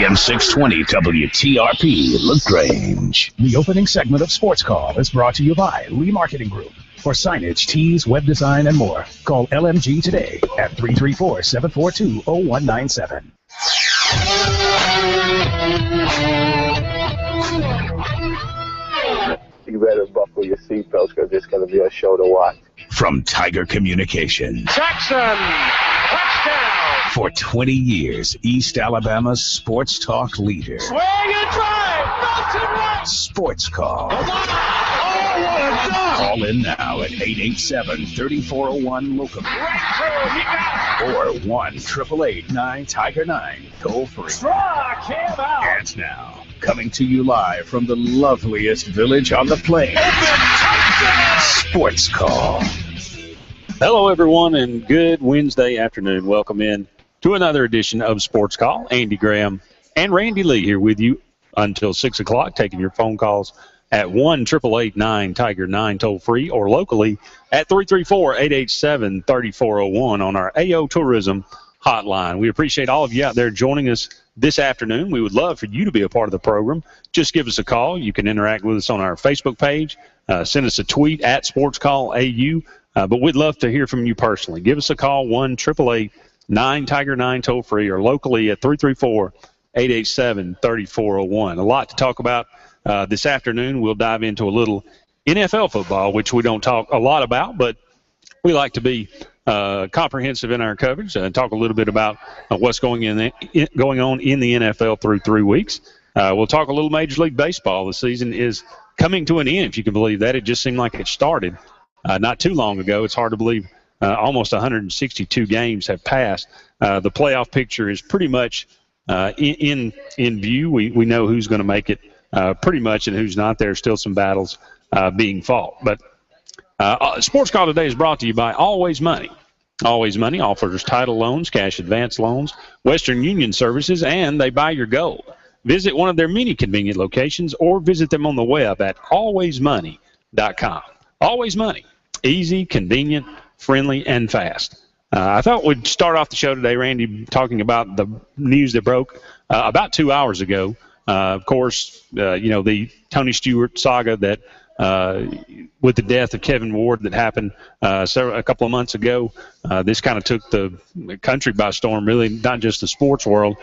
AM 620 WTRP LaGrange. The opening segment of Sports Call is brought to you by Lee Marketing Group. For signage, tees, web design, and more, call LMG today at 334-742-0197. You better buckle your seatbelts because it's going to be a show to watch. From Tiger Communications. Jackson, touchdown. For 20 years, East Alabama's sports talk leader. Swing and drive, mountain right. Sports Call. Oh, what a dunk. Call in now at 887-3401 local. Right through, he got it. Or 1-888-9-TIGER-9, toll free. Struck him out. And now, coming to you live from the loveliest village on the plains. Sports Call. Hello, everyone, and good Wednesday afternoon. Welcome in to another edition of Sports Call. Andy Graham and Randy Lee here with you until 6 o'clock, taking your phone calls at 1-888-9-TIGER-9 toll-free or locally at 334-887-3401 on our AO Tourism hotline. We appreciate all of you out there joining us this afternoon. We would love for you to be a part of the program. Just give us a call. You can interact with us on our Facebook page. Send us a tweet at SportsCallAU. But we'd love to hear from you personally. Give us a call, 1-888-9-TIGER-9 toll-free or locally at 334-887-3401. A lot to talk about this afternoon. We'll dive into a little NFL football, which we don't talk a lot about, but we like to be comprehensive in our coverage and talk a little bit about what's going on in the NFL through 3 weeks. We'll talk a little Major League Baseball. The season is coming to an end, if you can believe that. It just seemed like it started not too long ago. It's hard to believe almost 162 games have passed. The playoff picture is pretty much in view. We know who's going to make it pretty much and who's not. There's still some battles being fought. But Sports Call today is brought to you by Always Money. Always Money offers title loans, cash advance loans, Western Union services, and they buy your gold. Visit one of their many convenient locations or visit them on the web at alwaysmoney.com. Always Money. Easy, convenient, friendly, and fast. I thought we'd start off the show today, Randy, talking about the news that broke about 2 hours ago. Of course, the Tony Stewart saga that with the death of Kevin Ward that happened a couple of months ago. This kind of took the country by storm, really, not just the sports world.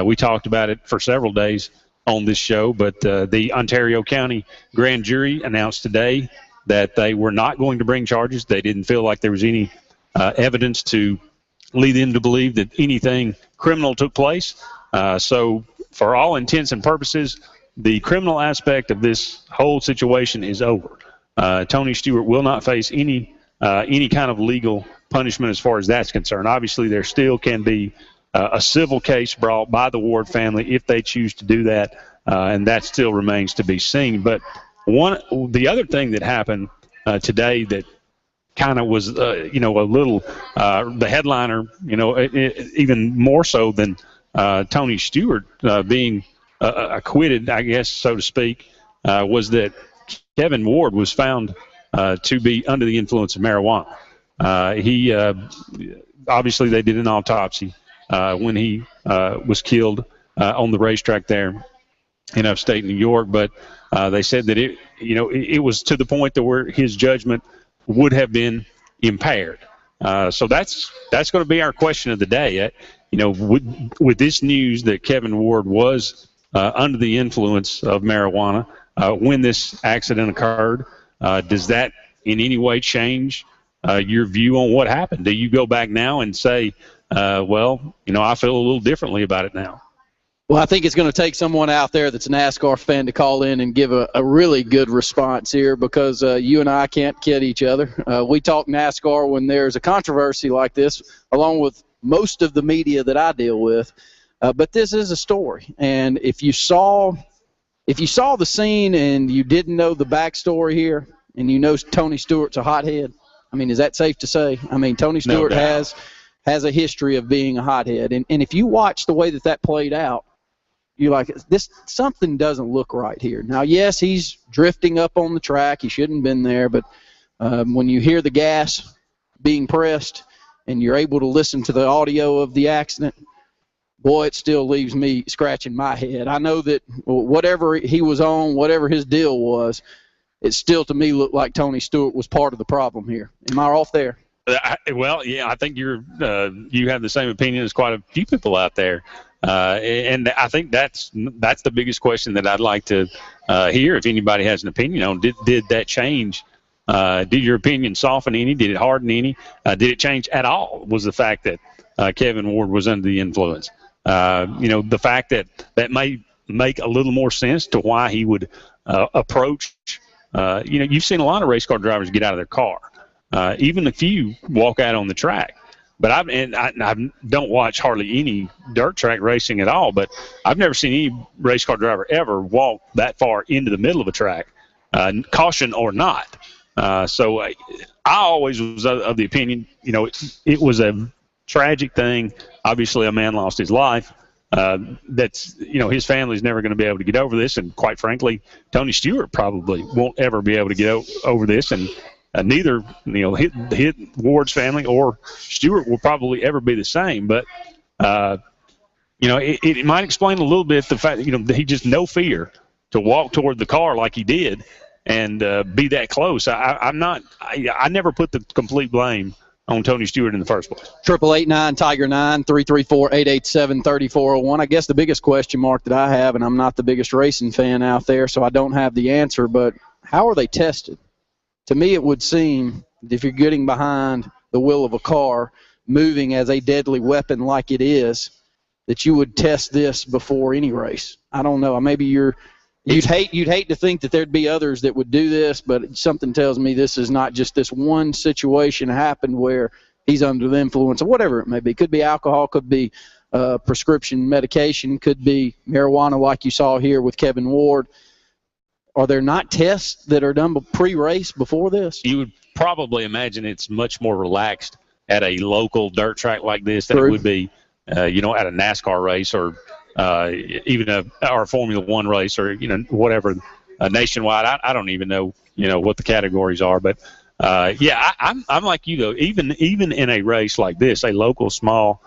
We talked about it for several days on this show, but the Ontario County grand jury announced today that they were not going to bring charges. They didn't feel like there was any evidence to lead them to believe that anything criminal took place. So for all intents and purposes, the criminal aspect of this whole situation is over. Tony Stewart will not face any kind of legal punishment as far as that's concerned. Obviously, there still can be a civil case brought by the Ward family if they choose to do that, and that still remains to be seen. But the other thing that happened today that kind of was, a little the headliner, even more so than Tony Stewart being acquitted, I guess, so to speak, was that Kevin Ward was found to be under the influence of marijuana. He obviously they did an autopsy when he was killed on the racetrack there in upstate New York, but they said that it was to the point that where his judgment would have been impaired. So that's going to be our question of the day. With this news that Kevin Ward was under the influence of marijuana when this accident occurred, does that in any way change your view on what happened? Do you go back now and say, I feel a little differently about it now? Well, I think it's going to take someone out there that's a NASCAR fan to call in and give a really good response here, because you and I can't kid each other. We talk NASCAR when there's a controversy like this, along with most of the media that I deal with. But this is a story, and if you saw the scene and you didn't know the backstory here, and you know Tony Stewart's a hothead, I mean, is that safe to say? I mean, Tony Stewart has a history of being a hothead, and if you watch the way that played out, you're like, something doesn't look right here. Now, yes, he's drifting up on the track. He shouldn't have been there, but when you hear the gas being pressed and you're able to listen to the audio of the accident, boy, it still leaves me scratching my head. I know that whatever he was on, whatever his deal was, it still to me looked like Tony Stewart was part of the problem here. Am I off there? Well, yeah, I think you have the same opinion as quite a few people out there, and I think that's the biggest question that I'd like to hear. If anybody has an opinion on, did that change? Did your opinion soften any? Did it harden any? Did it change at all? Was the fact that Kevin Ward was under the influence? The fact that may make a little more sense to why he would approach. You've seen a lot of race car drivers get out of their car. Even a few walk out on the track. But I don't watch hardly any dirt track racing at all, but I've never seen any race car driver ever walk that far into the middle of a track, caution or not. So I always was of the opinion, it was a tragic thing. Obviously, a man lost his life. That's his family's never going to be able to get over this, and quite frankly, Tony Stewart probably won't ever be able to get over this, and neither hit Ward's family or Stewart will probably ever be the same. But it might explain a little bit the fact that he just no fear to walk toward the car like he did and be that close. I never put the complete blame on Tony Stewart in the first place. 888-9-TIGER-9, 334-887-3401. I guess the biggest question mark that I have, and I'm not the biggest racing fan out there, so I don't have the answer, but how are they tested? To me, it would seem that if you're getting behind the wheel of a car, moving as a deadly weapon like it is, that you would test this before any race. I don't know. Maybe you'd hate to think that there'd be others that would do this, but something tells me this is not just this one situation happened where he's under the influence of whatever it may be. Could be alcohol, could be prescription medication, could be marijuana like you saw here with Kevin Ward. Are there not tests that are done pre-race before this? You would probably imagine it's much more relaxed at a local dirt track like this than it would be, at a NASCAR race or even a Formula One race or whatever nationwide. I don't even know what the categories are, but I'm like you though. Even in a race like this, a local small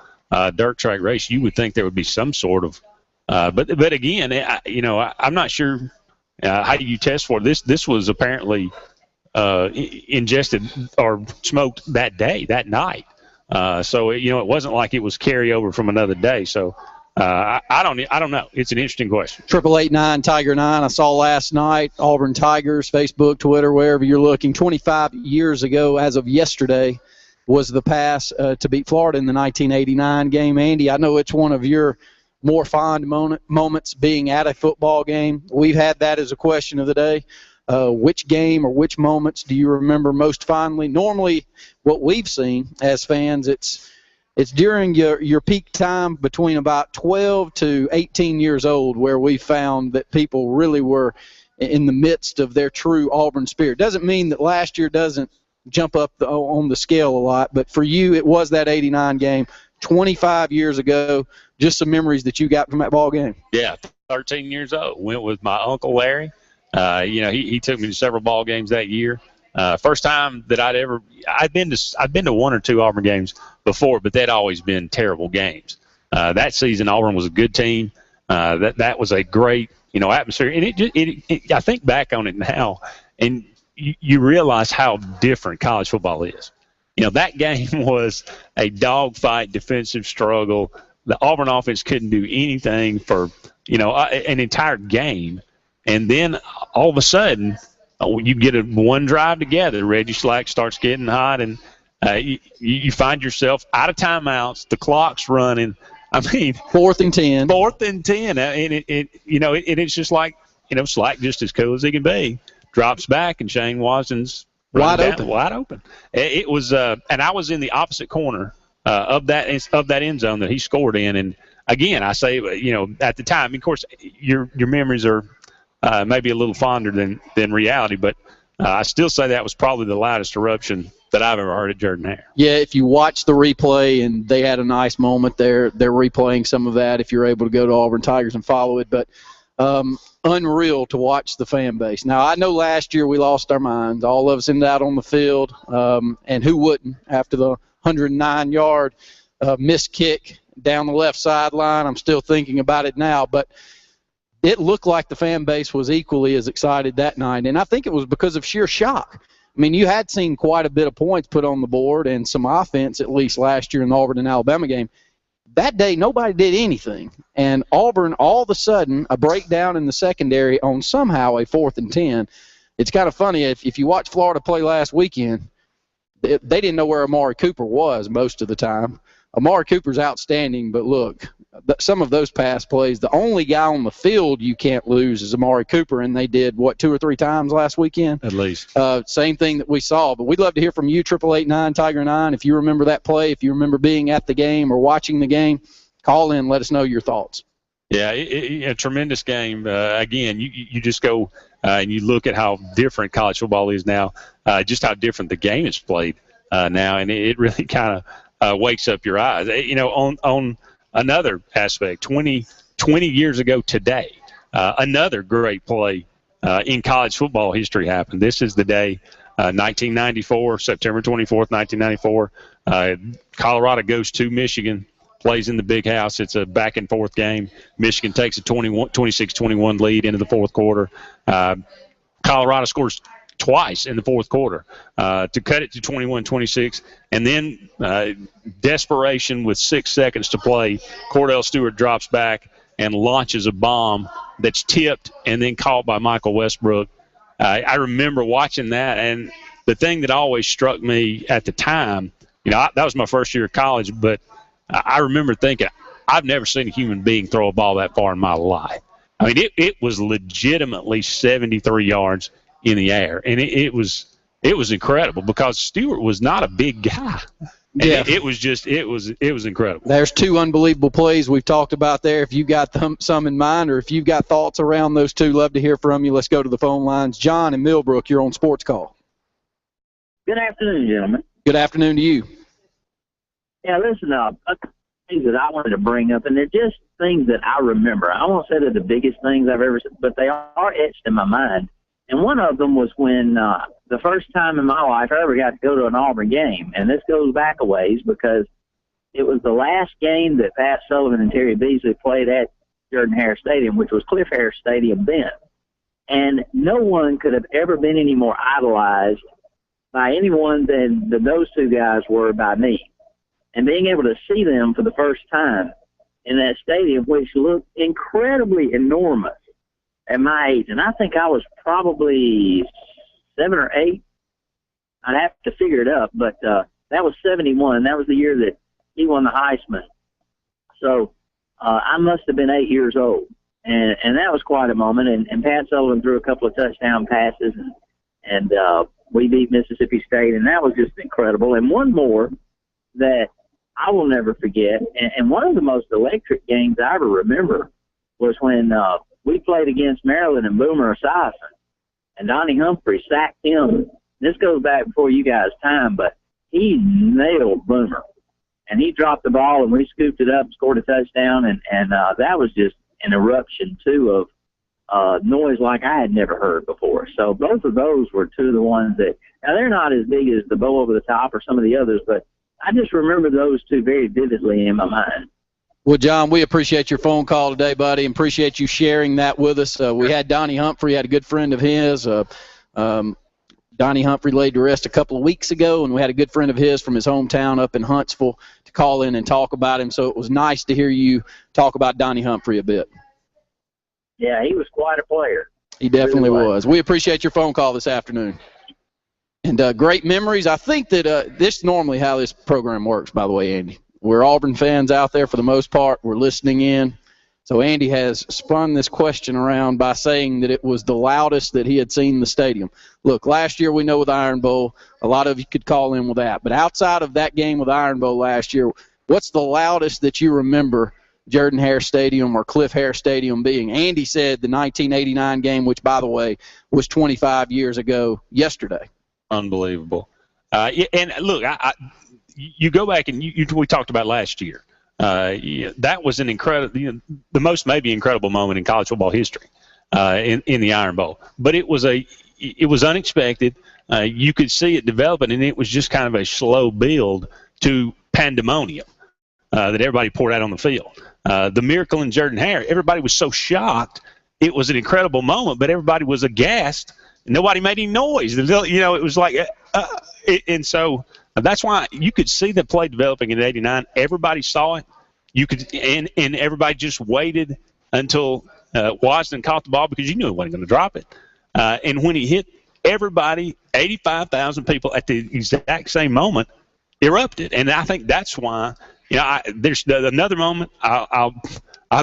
dirt track race, you would think there would be some sort of. But again, I'm not sure. How do you test for this? This was apparently ingested or smoked that night. So it wasn't like it was carryover from another day. So I don't know. It's an interesting question. 888-9-TIGER-9. I saw last night Auburn Tigers, Facebook, Twitter, wherever you're looking. 25 years ago, as of yesterday, was the pass to beat Florida in the 1989 game. Andy, I know it's one of your more fond moments being at a football game. We've had that as a question of the day. Which game or which moments do you remember most fondly? Normally, what we've seen as fans, it's during your peak time between about 12 to 18 years old where we found that people really were in the midst of their true Auburn spirit. Doesn't mean that last year doesn't jump up on the scale a lot, but for you, it was that 89 game 25 years ago. Just some memories that you got from that ball game. Yeah, 13 years old. Went with my Uncle Larry. He took me to several ball games that year. First time that I'd been to one or two Auburn games before, but they'd always been terrible games. That season, Auburn was a good team. That was a great atmosphere, and I think back on it now, and you realize how different college football is. That game was a dogfight, defensive struggle. The Auburn offense couldn't do anything for, an entire game. And then all of a sudden, you get one drive together. Reggie Slack starts getting hot, and you find yourself out of timeouts. The clock's running. I mean, 4th and 10. 4th and 10. And it's just like, Slack just as cool as he can be. Drops back, and Shane Watson's wide open. It was, and I was in the opposite corner of that end zone that he scored in. And again, I say, at the time, of course, your memories are maybe a little fonder than reality, but I still say that was probably the loudest eruption that I've ever heard at Jordan Hare. Yeah, if you watch the replay, and they had a nice moment there, they're replaying some of that if you're able to go to Auburn Tigers and follow it. But unreal to watch the fan base. Now, I know last year we lost our minds. All of us ended out on the field, and who wouldn't after the 109-yard missed kick down the left sideline. I'm still thinking about it now, but it looked like the fan base was equally as excited that night, and I think it was because of sheer shock. I mean, you had seen quite a bit of points put on the board and some offense, at least last year in the Auburn and Alabama game. That day, nobody did anything, and Auburn, all of a sudden, a breakdown in the secondary on somehow a 4th and 10. It's kind of funny, if you watch Florida play last weekend, they didn't know where Amari Cooper was most of the time. Amari Cooper's outstanding, but look, some of those pass plays, the only guy on the field you can't lose is Amari Cooper, and they did, 2 or 3 times last weekend? At least. Same thing that we saw. But we'd love to hear from you, 888-9-TIGER-9. If you remember that play, if you remember being at the game or watching the game, call in, let us know your thoughts. Yeah, a tremendous game. Again, you just go and you look at how different college football is now, just how different the game is played now, and it really kind of wakes up your eyes. On another aspect, 20 years ago today, another great play in college football history happened. This is the day, 1994, September 24th, 1994. Colorado goes to Michigan, plays in the Big House. It's a back-and-forth game. Michigan takes a 26-21 lead into the fourth quarter. Colorado scores twice in the fourth quarter to cut it to 21-26. And then desperation with 6 seconds to play, Cordell Stewart drops back and launches a bomb that's tipped and then caught by Michael Westbrook. I remember watching that, and the thing that always struck me at the time, that was my first year of college, but I remember thinking, I've never seen a human being throw a ball that far in my life. I mean, it was legitimately 73 yards in the air, and it was incredible because Stewart was not a big guy. And yeah, it was incredible. There's 2 unbelievable plays we've talked about there. If you got some in mind, or if you've got thoughts around those 2, love to hear from you. Let's go to the phone lines. John in Millbrook, you're on Sports Call. Good afternoon, gentlemen. Good afternoon to you. Yeah, listen, a couple things that I wanted to bring up, and they're just things that I remember. I won't say they're the biggest things I've ever said, but they are etched in my mind. And one of them was when the first time in my life I ever got to go to an Auburn game, and this goes back a ways because it was the last game that Pat Sullivan and Terry Beasley played at Jordan-Hare Stadium, which was Cliff-Hare Stadium then. And no one could have ever been any more idolized by anyone than those 2 guys were by me. And being able to see them for the first time in that stadium, which looked incredibly enormous at my age, and I think I was probably 7 or 8. I'd have to figure it up, but that was 71. That was the year that he won the Heisman. So I must have been 8 years old, and that was quite a moment. And Pat Sullivan threw a couple of touchdown passes, and we beat Mississippi State, and that was just incredible. And one more that I will never forget, and one of the most electric games I ever remember was when we played against Maryland and Boomer Esiason, and Donnie Humphrey sacked him. This goes back before you guys' time, but he nailed Boomer, and he dropped the ball, and we scooped it up and scored a touchdown, and that was just an eruption, too, of noise like I had never heard before. So both of those were 2 of the ones that, now they're not as big as the Bow Over the Top or some of the others, but I just remember those 2 very vividly in my mind. Well, John, we appreciate your phone call today, buddy, and appreciate you sharing that with us. We had Donnie Humphrey, had a good friend of his. Donnie Humphrey laid to rest a couple of weeks ago, and we had a good friend of his from his hometown up in Huntsville to call in and talk about him. So it was nice to hear you talk about Donnie Humphrey a bit. Yeah, he was quite a player. He definitely was. We appreciate your phone call this afternoon. And great memories. I think that this is normally how this program works, by the way, Andy. We're Auburn fans out there for the most part. We're listening in. So Andy has spun this question around by saying that it was the loudest that he had seen in the stadium. Look, last year we know with Iron Bowl, a lot of you could call in with that. But outside of that game with Iron Bowl last year, what's the loudest that you remember Jordan-Hare Stadium or Cliff-Hare Stadium being? Andy said the 1989 game, which, by the way, was 25 years ago yesterday. Unbelievable. And look, you go back and we talked about last year. That was an incredible, the most maybe incredible moment in college football history in the Iron Bowl. But it was unexpected. You could see it developing, and it was just kind of a slow build to pandemonium. that everybody poured out on the field. The miracle in Jordan Hare, everybody was so shocked. It was an incredible moment, but everybody was aghast. Nobody made any noise. It was like, and so that's why you could see the play developing in '89. Everybody saw it. You could, and everybody just waited until Washington caught the ball because you knew he wasn't going to drop it. And when he hit, everybody, 85,000 people at the exact same moment erupted. And I think that's why, there's another moment I'll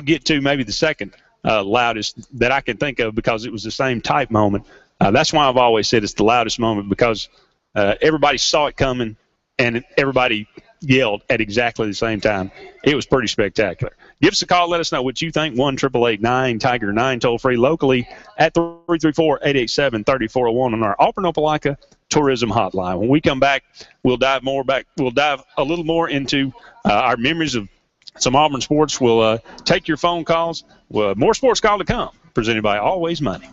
get to, maybe the second loudest that I can think of, because it was the same type moment. That's why I've always said it's the loudest moment, because everybody saw it coming and everybody yelled at exactly the same time. It was pretty spectacular. Give us a call. Let us know what you think. 1-888-9-TIGER-9, toll free locally at 334-887-3401 on our Auburn Opelika Tourism Hotline. When we come back, we'll dive a little more into our memories of some Auburn sports. We'll take your phone calls. More Sports Call to come, presented by Always Money.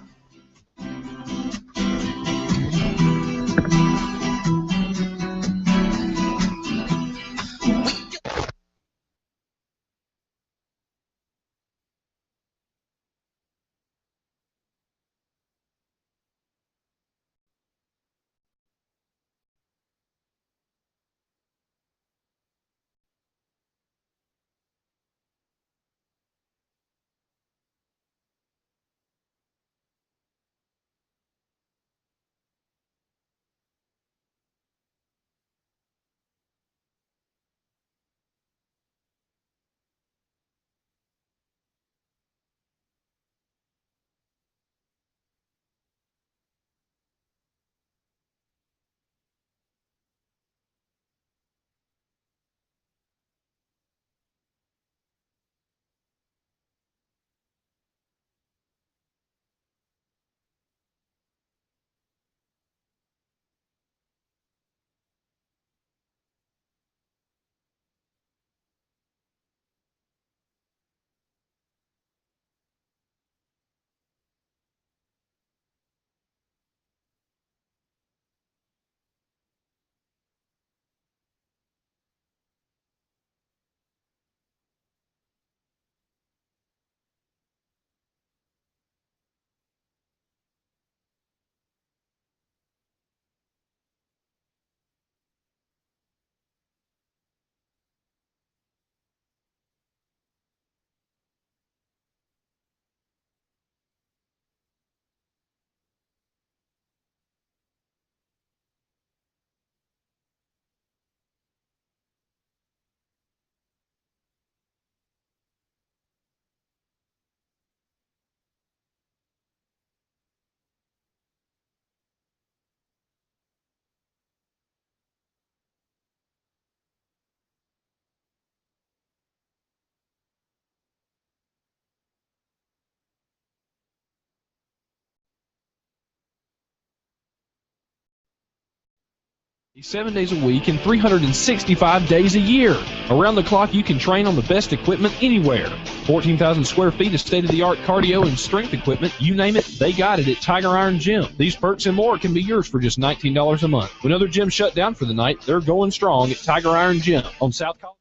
He's 7 days a week and 365 days a year. Around the clock, you can train on the best equipment anywhere. 14,000 square feet of state-of-the-art cardio and strength equipment. You name it, they got it at Tiger Iron Gym. These perks and more can be yours for just $19 a month. When other gyms shut down for the night, they're going strong at Tiger Iron Gym on South College.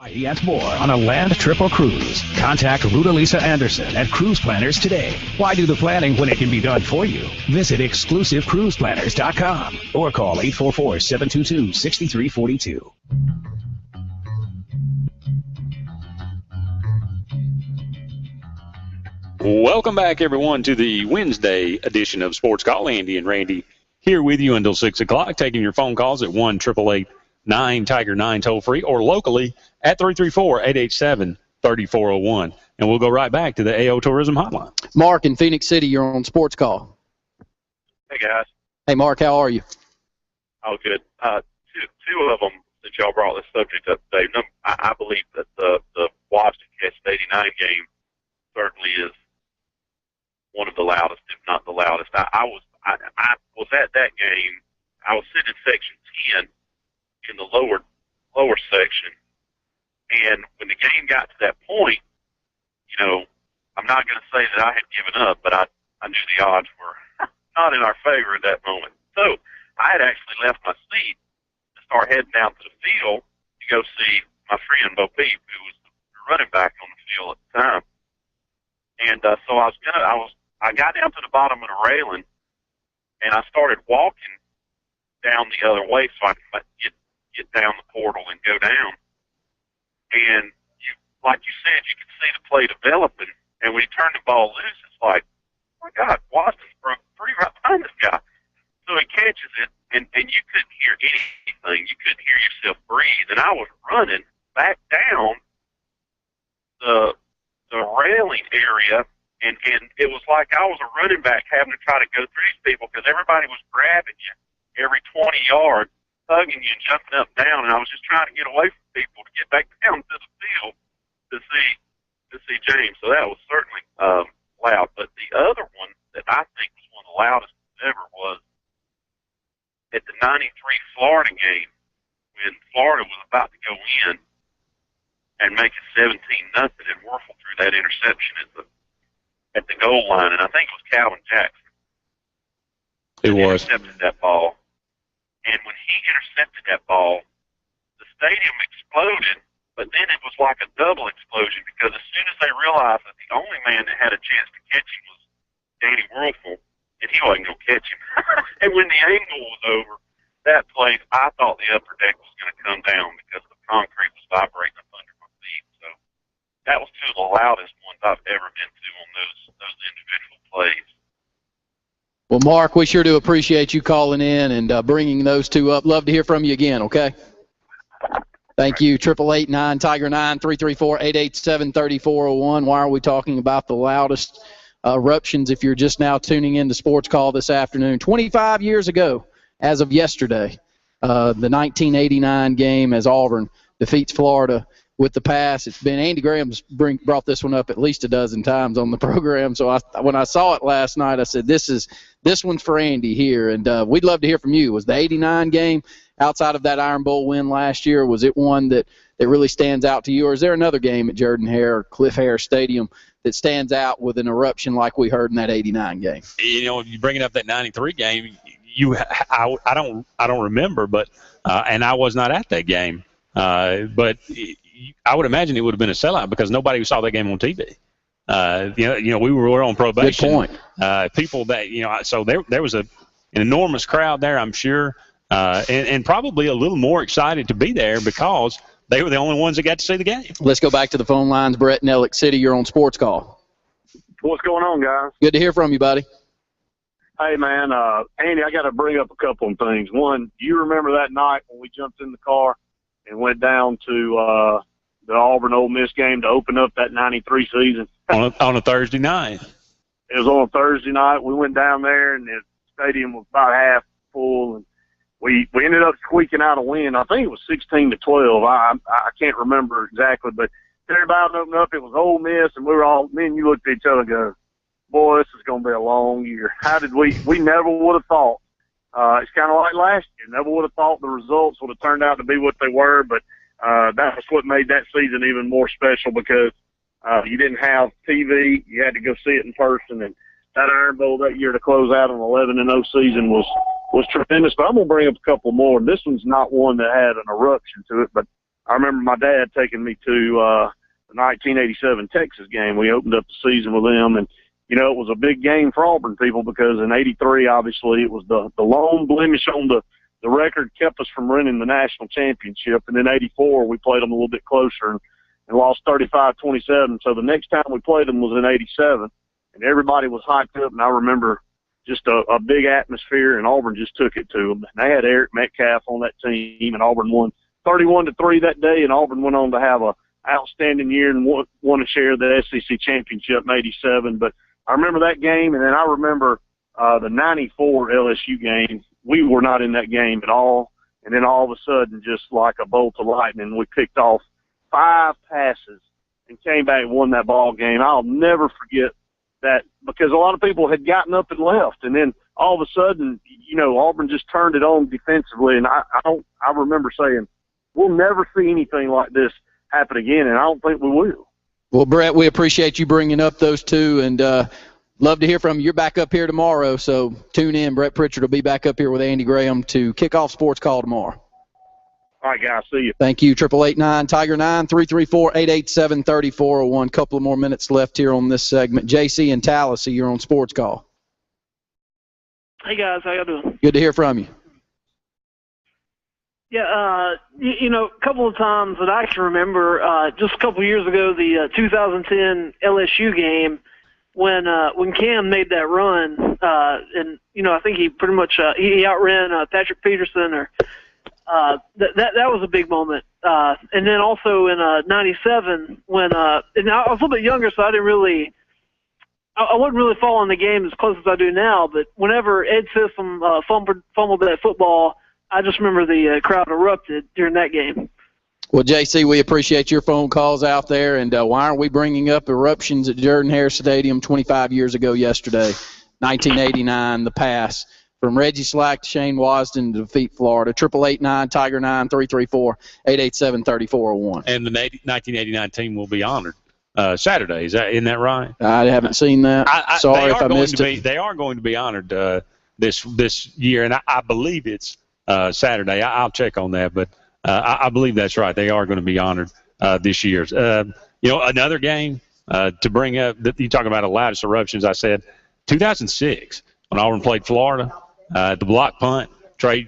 And more on a land trip or cruise. Contact Ruta Lisa Anderson at Cruise Planners today. Why do the planning when it can be done for you? Visit exclusivecruiseplanners.com or call 844-722-6342. Welcome back, everyone, to the Wednesday edition of Sports Call. Andy and Randy here with you until 6 o'clock, taking your phone calls at 1-888-9-TIGER-9 toll-free or locally at 334-887-3401. And we'll go right back to the AO Tourism Hotline. Mark in Phoenix City, you're on Sports Call. Hey, guys. Hey, Mark, how are you? Oh, good. Two of them, since y'all brought this subject up today, I believe that the Washington catch 89 game certainly is one of the loudest, if not the loudest. I was at that game. I was sitting in section 10 in the lower section, and when the game got to that point, you know, I'm not going to say that I had given up, but I knew the odds were not in our favor at that moment. So I had actually left my seat to start heading down to the field to go see my friend Bo Peep, who was the running back on the field at the time. And so I got down to the bottom of the railing, and I started walking down the other way so I could get down the portal and go down. And like you said, you could see the play developing. And when he turned the ball loose, it's like, oh my God, Watson's broke free right behind this guy. So he catches it, and you couldn't hear anything. You couldn't hear yourself breathe. And I was running back down the railing area, and it was like I was a running back having to try to go through these people because everybody was grabbing you every 20 yards, hugging you and jumping up and down, and I was just trying to get away from people to get back down to the field to see James. So that was certainly loud. But the other one that I think was one of the loudest ever was at the 93 Florida game when Florida was about to go in and make it 17-0, and Werfel threw that interception at the goal line, and I think it was Calvin Jackson. It was. Intercepted that ball. And when he intercepted that ball, the stadium exploded, but then it was like a double explosion because as soon as they realized that the only man that had a chance to catch him was Danny Werfel, and he wasn't going to catch him. And when the angle was over, that place, I thought the upper deck was going to come down because the concrete was vibrating up under my feet. So that was two of the loudest ones I've ever been to on those individual plays. Well, Mark, we sure do appreciate you calling in and bringing those two up. Love to hear from you again, okay? Thank you. 888-9-TIGER-9, 334-887-3401. Why are we talking about the loudest eruptions if you're just now tuning in to Sports Call this afternoon? 25 years ago, as of yesterday, the 1989 game as Auburn defeats Florida with the pass. It's been Andy Graham's brought this one up at least a dozen times on the program. So when I saw it last night, I said, this one's for Andy here, and we'd love to hear from you. Was the 89 game outside of that Iron Bowl win last year, was it one that really stands out to you, or is there another game at Jordan-Hare or Cliff-Hare Stadium that stands out with an eruption like we heard in that 89 game? You know, if you're bringing up that 93 game, I don't remember, but and I was not at that game, but I would imagine it would have been a sellout because nobody saw that game on TV. You know, we were on probation. Good point. People that, you know, so there was an enormous crowd there, I'm sure, and probably a little more excited to be there because they were the only ones that got to see the game. Let's go back to the phone lines. Brett in Ellick City, you're on Sports Call. What's going on, guys? Good to hear from you, buddy. Hey, man, Andy, I got to bring up a couple of things. One, you remember that night when we jumped in the car and went down to the Auburn-Ole Miss game to open up that 93 season? on a Thursday night. It was on a Thursday night. We went down there, and the stadium was about half full, and we ended up squeaking out a win. I think it was 16-12. I can't remember exactly, but everybody opened up. It was Ole Miss, and me and you looked at each other and go, boy, this is going to be a long year. How did we never would have thought. It's kind of like last year. Never would have thought the results would have turned out to be what they were, but that's what made that season even more special because you didn't have TV. You had to go see it in person, and that Iron Bowl that year to close out an 11-0 season was tremendous. But I'm going to bring up a couple more. This one's not one that had an eruption to it, but I remember my dad taking me to the 1987 Texas game. We opened up the season with them, and it was a big game for Auburn people because in '83, obviously, it was the lone blemish on the record kept us from winning the national championship. And in '84, we played them a little bit closer and lost 35-27. So the next time we played them was in '87, and everybody was hyped up. And I remember just a big atmosphere, and Auburn just took it to them. And they had Eric Metcalf on that team, and Auburn won 31-3 that day, and Auburn went on to have a outstanding year and won a share of the SEC championship in '87. But I remember that game, and then I remember the '94 LSU game. We were not in that game at all, and then all of a sudden, just like a bolt of lightning, we picked off 5 passes and came back and won that ball game. I'll never forget that because a lot of people had gotten up and left, and then all of a sudden, Auburn just turned it on defensively, and I remember saying, we'll never see anything like this happen again, and I don't think we will. Well, Brett, we appreciate you bringing up those two, and love to hear from you. You're back up here tomorrow, so tune in. Brett Pritchard will be back up here with Andy Graham to kick off Sports Call tomorrow. All right, guys. See you. Thank you. 888-9-TIGER-9, 334-887-3401. Couple of more minutes left here on this segment. JC and Tallahassee, you're on Sports Call. Hey, guys. How y'all doing? Good to hear from you. Yeah, a couple of times that I can remember, just a couple of years ago, the 2010 LSU game, when Cam made that run, and I think he pretty much he outran Patrick Peterson, or that was a big moment. And then also in '97 when and I was a little bit younger, so I wouldn't really follow in the game as close as I do now. But whenever Ed System fumbled that football, I just remember the crowd erupted during that game. Well, JC, we appreciate your phone calls out there, and why aren't we bringing up eruptions at Jordan-Hare Stadium 25 years ago yesterday, 1989, the pass from Reggie Slack to Shane Wasden to defeat Florida. 888-9-TIGER-9, 334-887-3401. And the 1989 team will be honored Saturday. Isn't that right? I haven't seen that. Sorry if I missed it. They are going to be honored this year, and I believe it's Saturday. I'll check on that, but I believe that's right. They are going to be honored this year. Another game to bring up that you talk about the loudest eruptions. I said 2006 when Auburn played Florida, the block punt. Trey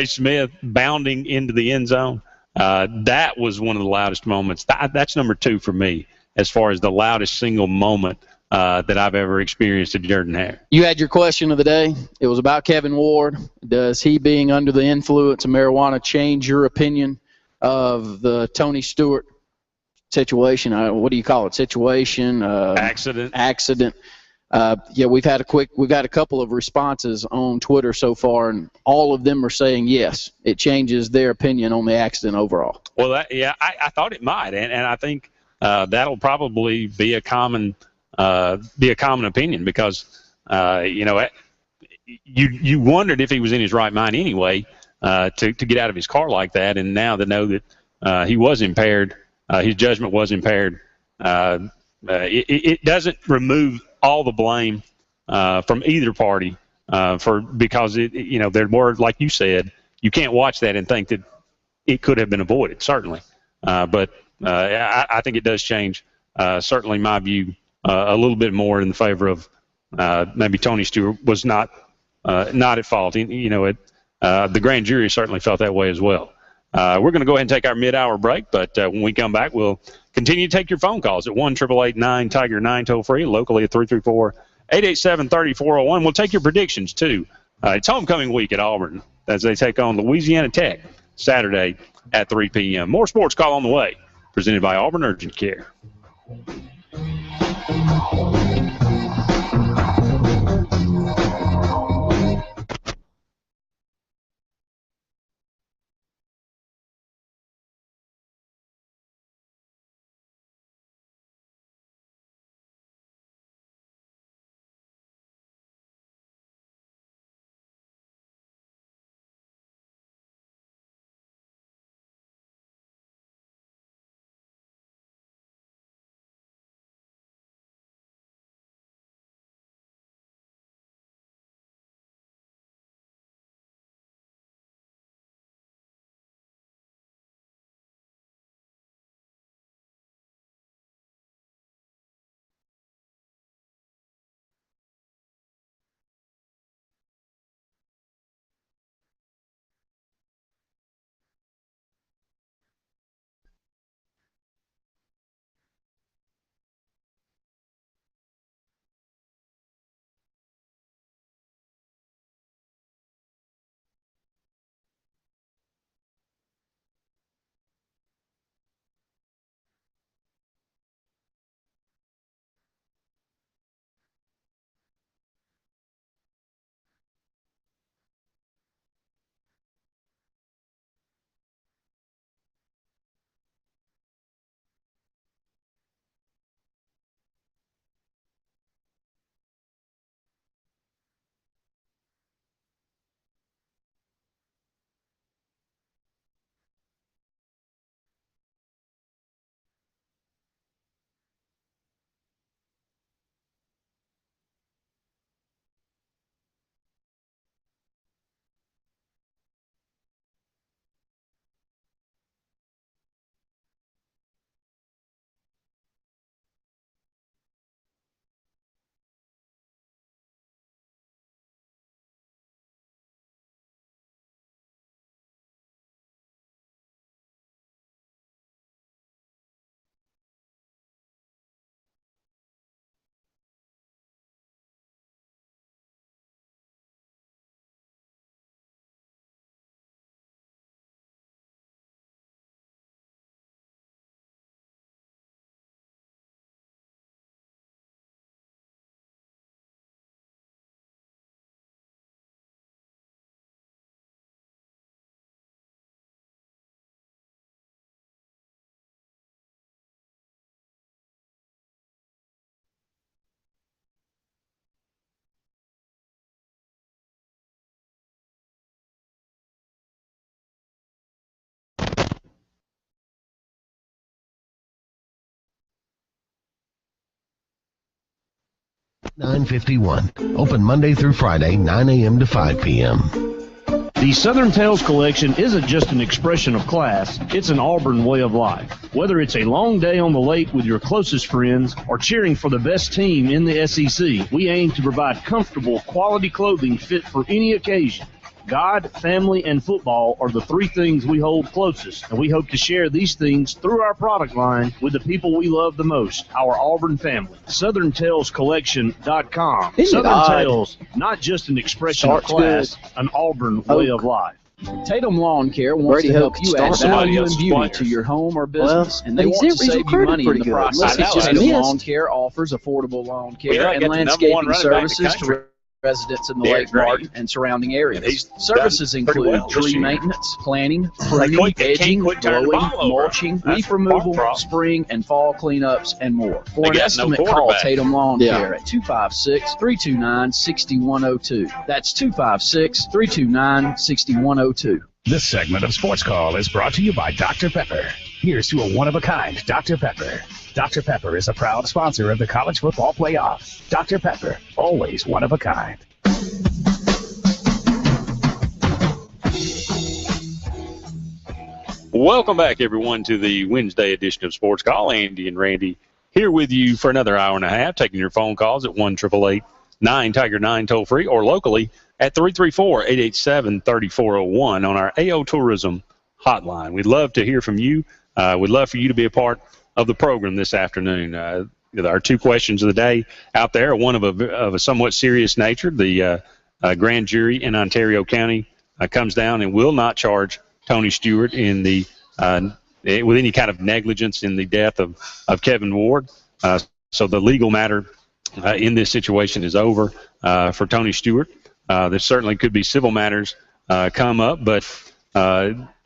Smith bounding into the end zone. That was one of the loudest moments. That's number 2 for me as far as the loudest single moment that I've ever experienced at Jordan-Hare. You had your question of the day. It was about Kevin Ward. Does he being under the influence of marijuana change your opinion of the Tony Stewart situation? What do you call it? Situation? Accident. Yeah, we've had a couple of responses on Twitter so far, and all of them are saying yes, it changes their opinion on the accident overall. Well, I thought it might, and I think that'll probably be a common opinion because you wondered if he was in his right mind anyway to get out of his car like that, and now to know that he was impaired, his judgment was impaired. It doesn't remove all the blame from either party because there were, like you said, you can't watch that and think that it could have been avoided, certainly. But I think it does change certainly my view a little bit more in favor of maybe Tony Stewart was not at fault. The grand jury certainly felt that way as well. We're going to go ahead and take our mid-hour break, but when we come back, we'll continue to take your phone calls at 1-888-9-TIGER-9 toll-free, locally at 334-887-3401. We'll take your predictions, too. It's homecoming week at Auburn as they take on Louisiana Tech Saturday at 3 p.m. More Sports Call on the way, presented by Auburn Urgent Care. 951. Open Monday through Friday, 9 a.m. to 5 p.m. The Southern Tales collection isn't just an expression of class, it's an Auburn way of life. Whether it's a long day on the lake with your closest friends or cheering for the best team in the SEC, we aim to provide comfortable, quality clothing fit for any occasion. God, family, and football are the three things we hold closest, and we hope to share these things through our product line with the people we love the most, our Auburn family. SouthernTalesCollection.com. Southern Tales, not just an expression of class, an Auburn way of life. Tatum Lawn Care wants to help you add value and beauty to your home or business, and they want to save you money in the process. Tatum Lawn Care offers affordable lawn care and landscaping services to residents in the Lake Martin and surrounding areas. Services include tree maintenance, planting, pruning, edging, blowing, mulching, leaf removal, spring and fall cleanups, and more. For an estimate, call Tatum Lawn Care at 256-329-6102. That's 256-329-6102. This segment of Sports Call is brought to you by Dr. Pepper. Here's to a one-of-a-kind Dr. Pepper. Dr. Pepper is a proud sponsor of the College Football Playoff. Dr. Pepper, always one of a kind. Welcome back, everyone, to the Wednesday edition of Sports Call. Andy and Randy here with you for another hour and a half, taking your phone calls at 1-888-9-TIGER-9 toll-free or locally at 334-887-3401 on our AO Tourism hotline. We'd love to hear from you. We'd love for you to be a part of the program this afternoon. Our two questions of the day out there, one of a somewhat serious nature. The grand jury in Ontario County comes down and will not charge Tony Stewart in the with any kind of negligence in the death of Kevin Ward. So the legal matter in this situation is over for Tony Stewart. There certainly could be civil matters come up, but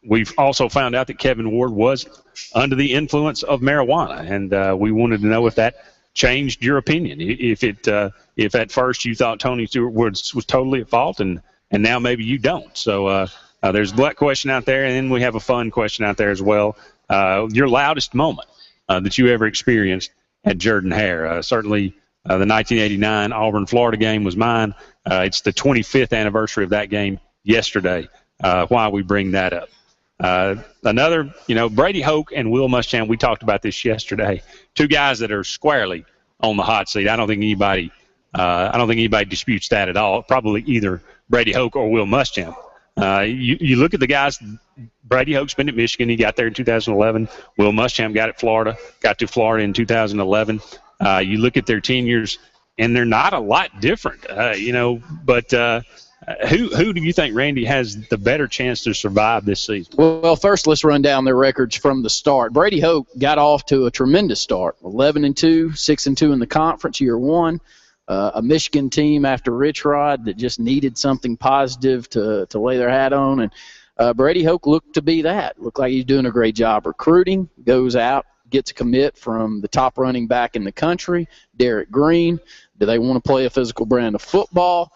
we've also found out that Kevin Ward was under the influence of marijuana, and we wanted to know if that changed your opinion. If at first you thought Tony Stewart was totally at fault, and now maybe you don't. So there's that question out there, and then we have a fun question out there as well. Your loudest moment that you ever experienced at Jordan-Hare. Certainly the 1989 Auburn-Florida game was mine. It's the 25th anniversary of that game yesterday. Why we bring that up. Another, Brady Hoke and Will Muschamp, we talked about this yesterday. Two guys that are squarely on the hot seat. I don't think anybody disputes that at all. Probably either Brady Hoke or Will Muschamp. You look at the guys. Brady Hoke's been at Michigan. He got there in 2011. Will Muschamp got to Florida in 2011. You look at their tenures, and they're not a lot different, But who do you think, Randy, has the better chance to survive this season? Well, first let's run down their records from the start. Brady Hoke got off to a tremendous start, 11-2, 6-2 in the conference year one. A Michigan team after Rich Rod that just needed something positive to lay their hat on, and Brady Hoke looked to be that. Looked like he's doing a great job recruiting. Goes out, gets a commit from the top running back in the country, Derek Green. Do they want to play a physical brand of football?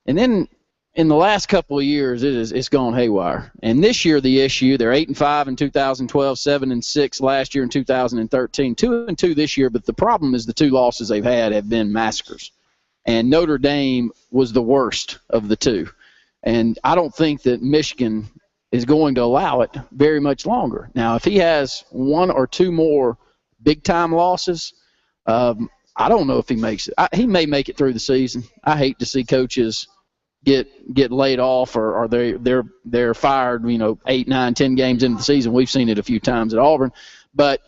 And then in the last couple of years, it's gone haywire. And this year, the issue, they're 8-5 in 2012, 7-6 last year in 2013, 2-2 this year. But the problem is the two losses they've had have been massacres. And Notre Dame was the worst of the two. And I don't think that Michigan is going to allow it very much longer. Now, if he has one or two more big-time losses, I don't know if he makes it. He may make it through the season. I hate to see coaches get laid off or they're fired, 8, 9, 10 games into the season. We've seen it a few times at Auburn. But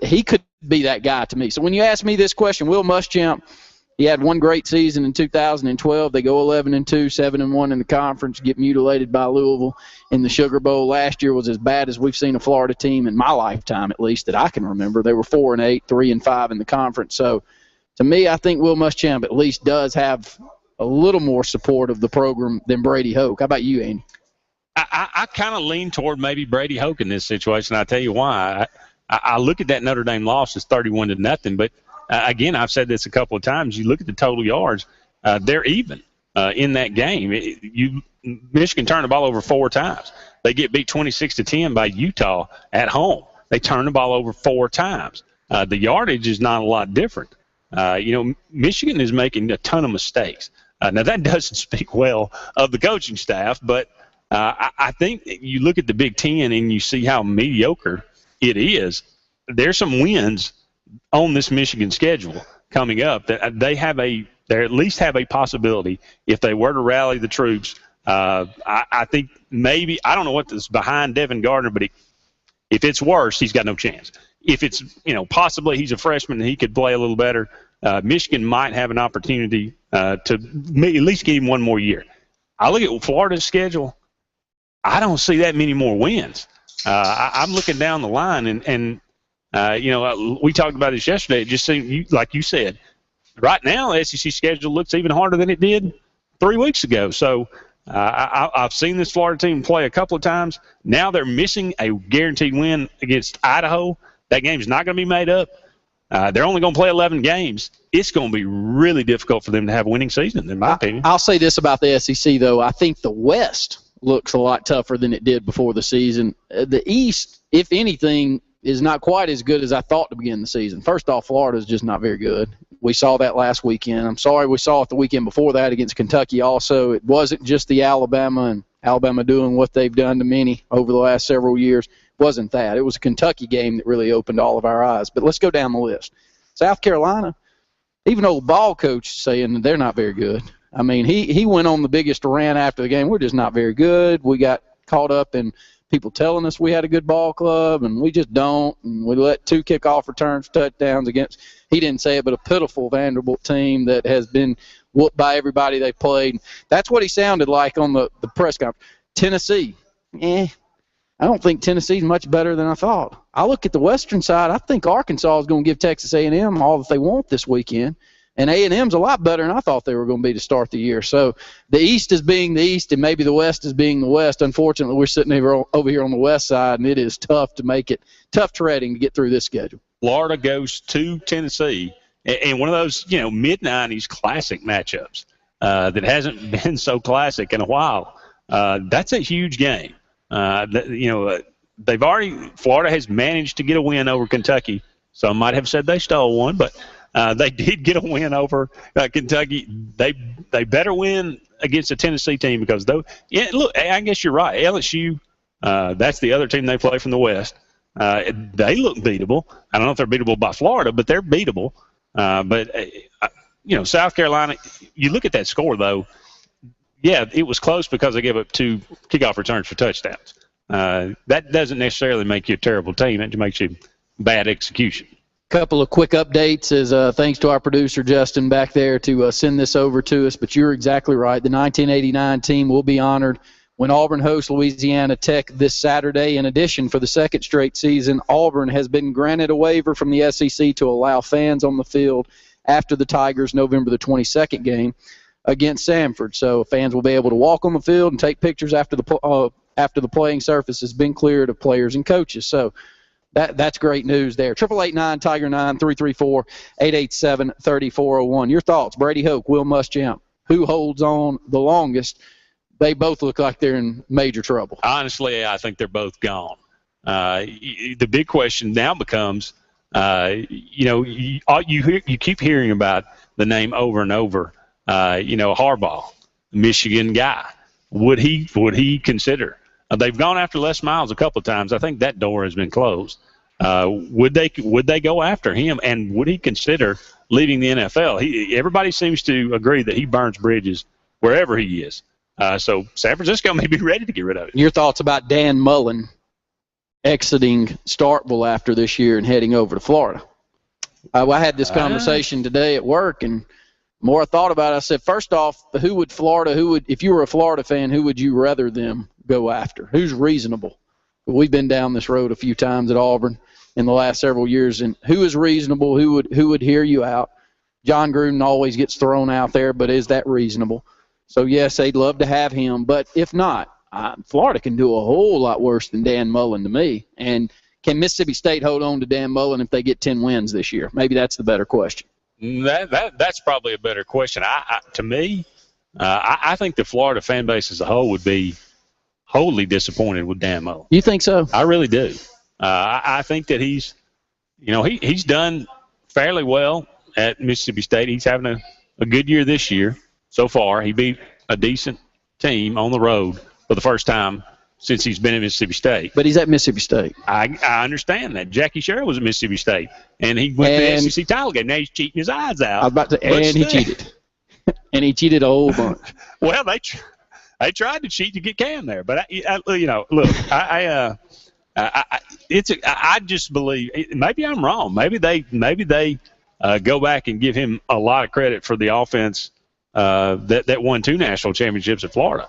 he could be that guy to me. So when you ask me this question, Will Muschamp, he had one great season in 2012. They go 11-2, 7-1 in the conference, get mutilated by Louisville in the Sugar Bowl. Last year was as bad as we've seen a Florida team in my lifetime, at least that I can remember. They were 4-8, 3-5 in the conference. So to me, I think Will Muschamp at least does have a little more support of the program than Brady Hoke. How about you, Andy? I kind of lean toward maybe Brady Hoke in this situation. I'll tell you why. I look at that Notre Dame loss as 31-0, but again, I've said this a couple of times. You look at the total yards; they're even in that game. Michigan turned the ball over 4 times. They get beat 26-10 by Utah at home. They turn the ball over 4 times. The yardage is not a lot different. Michigan is making a ton of mistakes. Now, that doesn't speak well of the coaching staff, but I think you look at the Big Ten and you see how mediocre it is. There's some wins on this Michigan schedule coming up that they at least have a possibility if they were to rally the troops. I think maybe, I don't know what is behind Devin Gardner, but if it's worse, he's got no chance. If it's, possibly he's a freshman and he could play a little better, Michigan might have an opportunity to at least get him one more year. I look at Florida's schedule. I don't see that many more wins. I'm looking down the line, and we talked about this yesterday. It just seemed, like you said, right now the SEC schedule looks even harder than it did 3 weeks ago. So I've seen this Florida team play a couple of times. Now they're missing a guaranteed win against Idaho. That game's not going to be made up. They're only going to play 11 games. It's going to be really difficult for them to have a winning season, in my opinion. I'll say this about the SEC, though. I think the West looks a lot tougher than it did before the season. The East, if anything, is not quite as good as I thought to begin the season. First off, Florida is just not very good. We saw that last weekend. I'm sorry we saw it the weekend before that against Kentucky also. It wasn't just the Alabama doing what they've done to many over the last several years. It wasn't that. It was a Kentucky game that really opened all of our eyes. But let's go down the list. South Carolina, even old ball coach saying they're not very good. I mean, he went on the biggest rant after the game. We're just not very good. We got caught up in people telling us we had a good ball club, and we just don't. And we let 2 kickoff returns, touchdowns against, he didn't say it, but a pitiful Vanderbilt team that has been whooped by everybody they played. That's what he sounded like on the press conference. Tennessee, I don't think Tennessee's much better than I thought. I look at the western side. I think Arkansas is going to give Texas A&M all that they want this weekend. And A&M's a lot better than I thought they were going to be to start the year. So the East is being the East, and maybe the West is being the West. Unfortunately, we're sitting over here on the West side, and it is tough to make it, tough treading to get through this schedule. Florida goes to Tennessee, and one of those, mid-'90s classic matchups that hasn't been so classic in a while. That's a huge game. Florida has managed to get a win over Kentucky. Some might have said they stole one, but they did get a win over Kentucky. They better win against a Tennessee team because look, I guess you're right. LSU, that's the other team they play from the West. They look beatable. I don't know if they're beatable by Florida, but they're beatable. South Carolina, you look at that score, though, yeah, it was close because they gave up 2 kickoff returns for touchdowns. That doesn't necessarily make you a terrible team. It makes you bad execution. Couple of quick updates as thanks to our producer Justin back there to send this over to us, but you're exactly right. The 1989 team will be honored when Auburn hosts Louisiana Tech this Saturday. In addition, for the second straight season, Auburn has been granted a waiver from the SEC to allow fans on the field after the Tigers' November the 22nd game against Samford. So fans will be able to walk on the field and take pictures after the playing surface has been cleared of players and coaches. So that's great news there. 888-9-TIGER-9 334-887-3401. Your thoughts, Brady Hoke, Will Muschamp, who holds on the longest? They both look like they're in major trouble. Honestly, I think they're both gone. The big question now becomes, you keep hearing about the name over and over. Harbaugh, Michigan guy. Would he consider? They've gone after Les Miles a couple of times. I think that door has been closed. Would they go after him, and would he consider leaving the NFL? Everybody seems to agree that he burns bridges wherever he is. So San Francisco may be ready to get rid of it. Your thoughts about Dan Mullen exiting Starkville after this year and heading over to Florida? I had this conversation today at work, and the more I thought about it, I said, first off, if you were a Florida fan, who would you rather them go after? Who's reasonable? We've been down this road a few times at Auburn in the last several years, and who is reasonable? Who would hear you out? John Gruden always gets thrown out there, but is that reasonable? So, yes, they'd love to have him, but if not, Florida can do a whole lot worse than Dan Mullen to me. And can Mississippi State hold on to Dan Mullen if they get 10 wins this year? Maybe that's the better question. That's probably a better question. To me, I think the Florida fan base as a whole would be wholly disappointed with Dan Mullen. You think so? I really do. I think that he's done fairly well at Mississippi State. He's having a good year this year so far. He beat a decent team on the road for the first time since he's been at Mississippi State. But he's at Mississippi State. I understand that. Jackie Sherrill was at Mississippi State, and he went to the SEC title game. Now he's cheating his eyes out. I was about to, and he cheated. And he cheated a whole bunch. Well, they tried to cheat to get Cam there, but I just believe maybe I'm wrong. Maybe they go back and give him a lot of credit for the offense that won 2 national championships at Florida.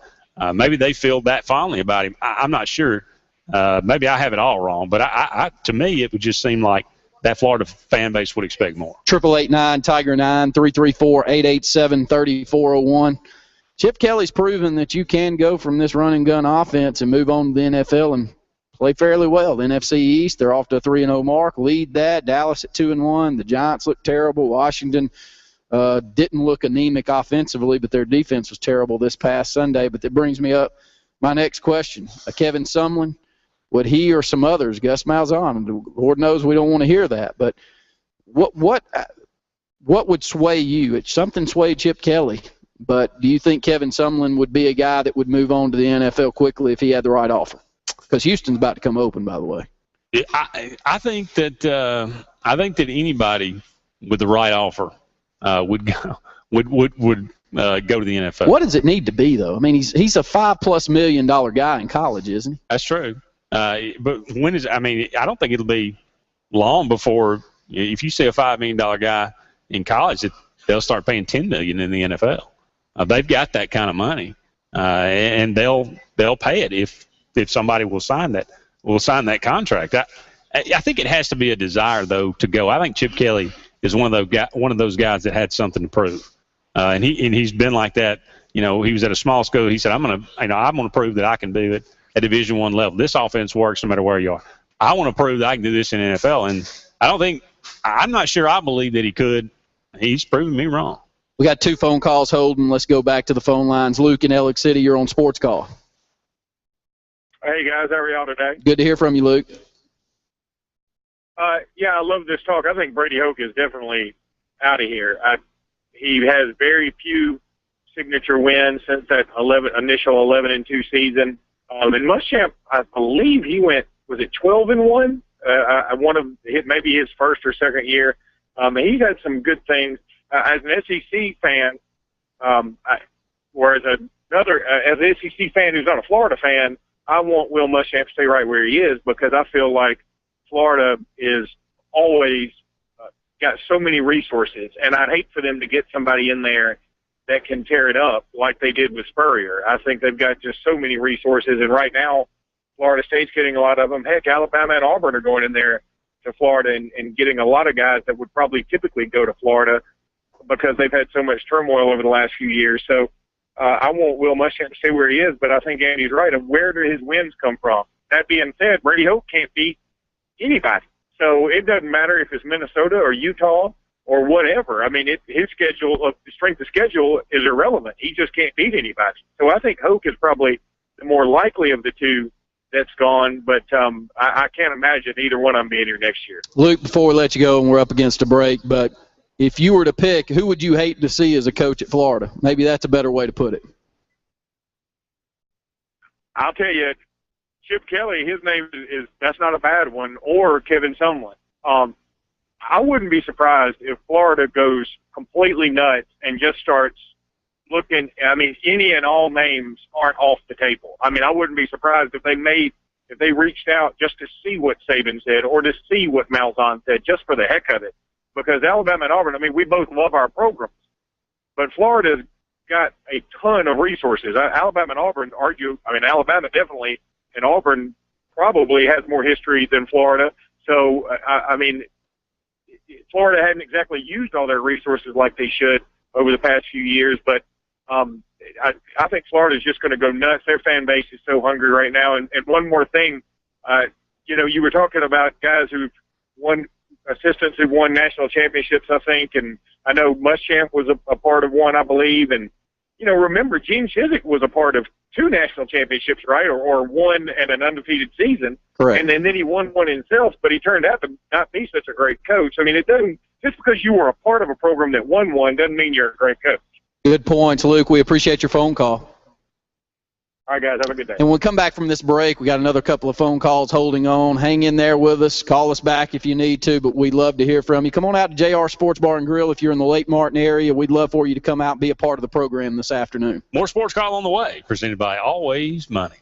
Maybe they feel that fondly about him. I'm not sure. Maybe I have it all wrong, but to me, it would just seem like that Florida fan base would expect more. 888-9 Tiger 9 334-887-3401. Chip Kelly's proven that you can go from this run and gun offense and move on to the NFL and play fairly well. The NFC East, they're off to a 3-0 mark. Lead that. Dallas at 2-1. The Giants look terrible. Washington didn't look anemic offensively, but their defense was terrible this past Sunday. But that brings me up my next question. Kevin Sumlin, would he or some others, Gus Malzahn, Lord knows we don't want to hear that, but what would sway you? It's something swayed Chip Kelly, but do you think Kevin Sumlin would be a guy that would move on to the NFL quickly if he had the right offer? Because Houston's about to come open, by the way. I think that anybody with the right offer would go to the NFL. What does it need to be, though? I mean, he's a $5+ million guy in college, isn't he? That's true. But I don't think it'll be long before, if you see a $5 million guy in college, they'll start paying $10 million in the NFL. They've got that kind of money, and they'll pay it if somebody will sign that contract. I think it has to be a desire, though, to go. I think Chip Kelly is one of those guys that had something to prove, and he's been like that. He was at a small school. He said, I'm gonna prove that I can do it at Division I level. This offense works no matter where you are. I want to prove that I can do this in the NFL, and I'm not sure I believe that he could. He's proven me wrong. We got 2 phone calls holding. Let's go back to the phone lines. Luke in Alex City, you're on Sports Call. Hey, guys. How are y'all today? Good to hear from you, Luke. Yeah, I love this talk. I think Brady Hoke is definitely out of here. He has very few signature wins since that initial 11-2 season. And Muschamp, I believe he went, was it 12-1? Maybe his first or second year. He's had some good things. As an SEC fan, as an SEC fan who's not a Florida fan, I want Will Muschamp to stay right where he is because I feel like Florida is always got so many resources, and I'd hate for them to get somebody in there that can tear it up like they did with Spurrier. I think they've got just so many resources, and right now Florida State's getting a lot of them. Heck, Alabama and Auburn are going in there to Florida and getting a lot of guys that would probably typically go to Florida because they've had so much turmoil over the last few years. So I want Will Muschamp to stay where he is, but I think Andy's right. Where do his wins come from? That being said, Brady Hoke can't beat anybody. So it doesn't matter if it's Minnesota or Utah or whatever. I mean, his schedule, the strength of schedule is irrelevant. He just can't beat anybody. So I think Hoke is probably the more likely of the two that's gone, but I can't imagine either one of them being here next year. Luke, before we let you go, and we're up against a break, but if you were to pick, who would you hate to see as a coach at Florida? Maybe that's a better way to put it. I'll tell you, Chip Kelly, his name is that's not a bad one, or Kevin Sumlin. I wouldn't be surprised if Florida goes completely nuts and just starts looking. I mean, any and all names aren't off the table. I mean, I wouldn't be surprised if they reached out just to see what Saban said or to see what Malzahn said, just for the heck of it. Because Alabama and Auburn, I mean, we both love our programs, but Florida's got a ton of resources. Alabama and Auburn Alabama definitely, and Auburn probably has more history than Florida. So, I mean, Florida hadn't exactly used all their resources like they should over the past few years, but I think Florida's just going to go nuts. Their fan base is so hungry right now. And one more thing, you were talking about guys who've won, assistants who've won national championships, I think, and I know Muschamp was a part of one, I believe, and remember, Gene Chizik was a part of 2 national championships, right, or 1 and an undefeated season. Correct. And then he won one himself, but he turned out to not be such a great coach. I mean, it doesn't just because you were a part of a program that won one doesn't mean you're a great coach. Good points, Luke. We appreciate your phone call. All right, guys, have a good day. And when we come back from this break, we got another couple of phone calls holding on. Hang in there with us. Call us back if you need to, but we'd love to hear from you. Come on out to JR Sports Bar and Grill if you're in the Lake Martin area. We'd love for you to come out and be a part of the program this afternoon. More Sports Call on the way, presented by Always Money.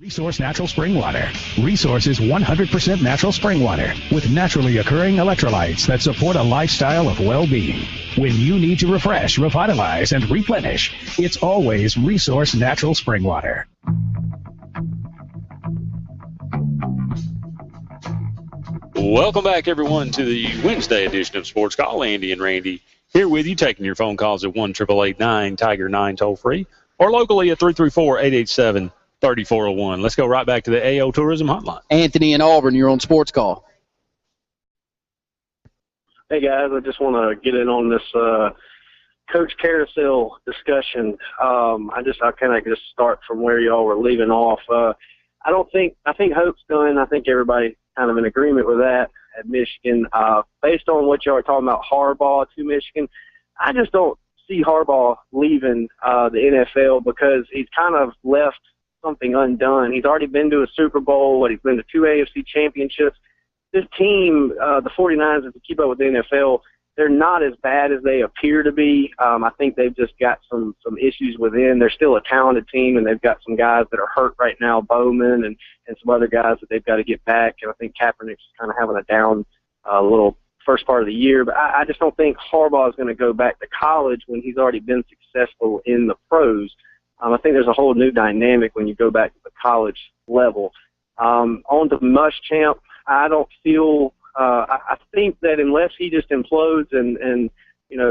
Resource Natural Spring Water. Resource is 100% natural spring water with naturally occurring electrolytes that support a lifestyle of well-being. When you need to refresh, revitalize, and replenish, it's always Resource Natural Spring Water. Welcome back, everyone, to the Wednesday edition of Sports Call. Andy and Randy here with you, taking your phone calls at 1-888-9-TIGER-9 toll-free or locally at 334-887-3401. Let's go right back to the AO Tourism Hotline. Anthony in Auburn, you're on Sports Call. Hey, guys, I just want to get in on this Coach Carousel discussion. I kind of just start from where y'all were leaving off. I think Hope's done. I think everybody kind of in agreement with that at Michigan. Based on what y'all are talking about, Harbaugh to Michigan, I just don't see Harbaugh leaving the NFL because he's kind of left something undone. He's already been to a Super Bowl. He's been to 2 AFC championships. This team, the 49ers, if you keep up with the NFL, they're not as bad as they appear to be. I think they've just got some issues within. They're still a talented team, and they've got some guys that are hurt right now, Bowman and some other guys that they've got to get back. And I think Kaepernick's kind of having a down little first part of the year. But I just don't think Harbaugh is going to go back to college when he's already been successful in the pros. I think there's a whole new dynamic when you go back to the college level. On to Muschamp, I don't feel I think that unless he just implodes and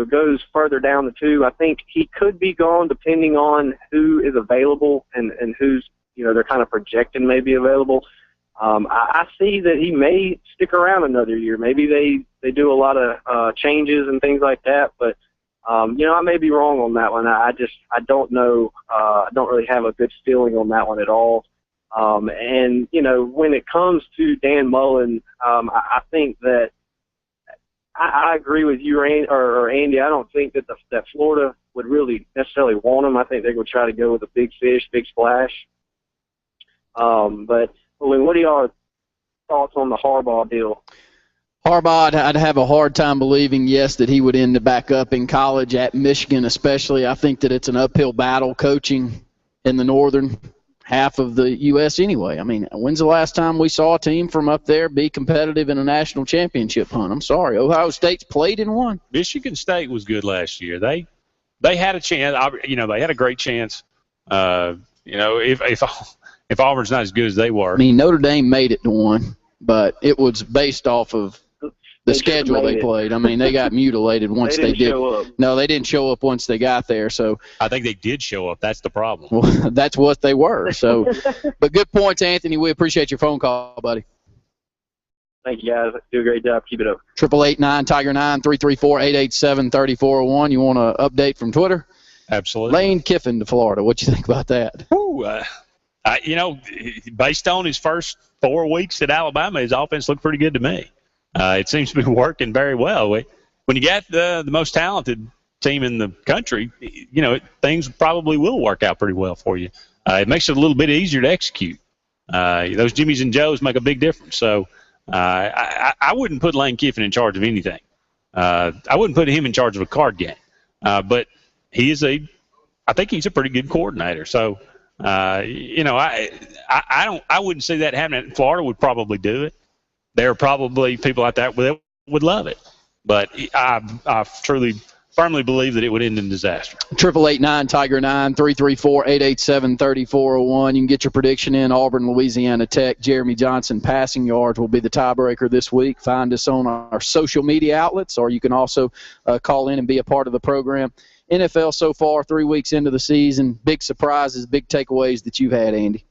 goes further down the two, I think he could be gone depending on who is available and who's they're kind of projecting may be available. I see that he may stick around another year. Maybe they do a lot of changes and things like that, but I may be wrong on that one. I don't know. I don't really have a good feeling on that one at all. And when it comes to Dan Mullen, I think that I agree with you, Andy. I don't think that Florida would really necessarily want him. I think they would try to go with a big fish, big splash. But what are y'all thoughts on the Harbaugh deal? Harbaugh, I'd have a hard time believing, yes, that he would end back up in college at Michigan especially. I think that it's an uphill battle coaching in the northern half of the U.S. anyway. I mean, when's the last time we saw a team from up there be competitive in a national championship hunt? I'm sorry. Ohio State's played in one. Michigan State was good last year. They had a chance. They had a great chance. If Auburn's not as good as they were. I mean, Notre Dame made it to one, but it was based off of the schedule they played. I mean, they got mutilated once they did. No, they didn't show up once they got there. So I think they did show up. That's the problem. Well, that's what they were. So, but good points, Anthony. We appreciate your phone call, buddy. Thank you, guys. Do a great job. Keep it up. 888-9-TIGER-9, 334-887-3401. You want an update from Twitter? Absolutely. Lane Kiffin to Florida. What you think about that? Based on his first 4 weeks at Alabama, his offense looked pretty good to me. It seems to be working very well. When you got the most talented team in the country, things probably will work out pretty well for you. It makes it a little bit easier to execute. Those Jimmies and Joes make a big difference. So I wouldn't put Lane Kiffin in charge of anything. I wouldn't put him in charge of a card game. But I think he's a pretty good coordinator. So, I wouldn't see that happening. Florida would probably do it. There are probably people out there that would love it. But I firmly believe that it would end in disaster. 888-9-TIGER-9, 334-887-3401. You can get your prediction in. Auburn, Louisiana Tech. Jeremy Johnson passing yards will be the tiebreaker this week. Find us on our social media outlets, or you can also call in and be a part of the program. NFL so far, 3 weeks into the season. Big surprises, big takeaways that you've had, Andy.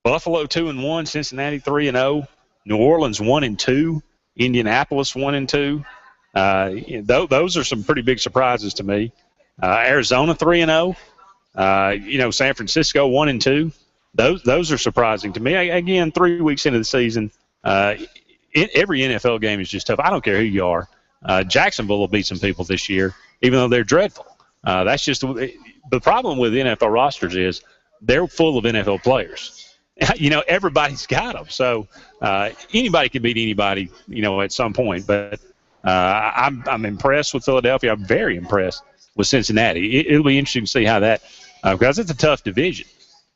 Buffalo 2-1, Cincinnati 3-0, New Orleans 1-2, Indianapolis 1-2. Those are some pretty big surprises to me. Arizona 3-0. San Francisco 1-2. Those are surprising to me. Again, 3 weeks into the season, every NFL game is just tough. I don't care who you are. Jacksonville will beat some people this year, even though they're dreadful. That's just the problem with NFL rosters is they're full of NFL players. Everybody's got them. So anybody can beat anybody, at some point. But I'm impressed with Philadelphia. I'm very impressed with Cincinnati. It'll be interesting to see how that because it's a tough division.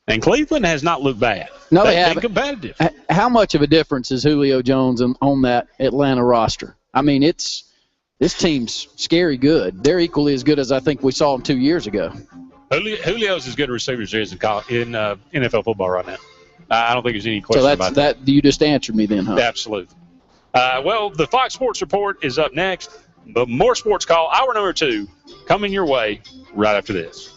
And Cleveland has not looked bad. No, they They've haven't. been competitive. How much of a difference is Julio Jones on that Atlanta roster? I mean, this team's scary good. They're equally as good as I think we saw them 2 years ago. Julio's as good a receiver as there is in NFL football right now. I don't think there's any question about that. So you just answered me then, huh? Absolutely. Well, the Fox Sports Report is up next, but more Sports Call, hour number 2, coming your way right after this.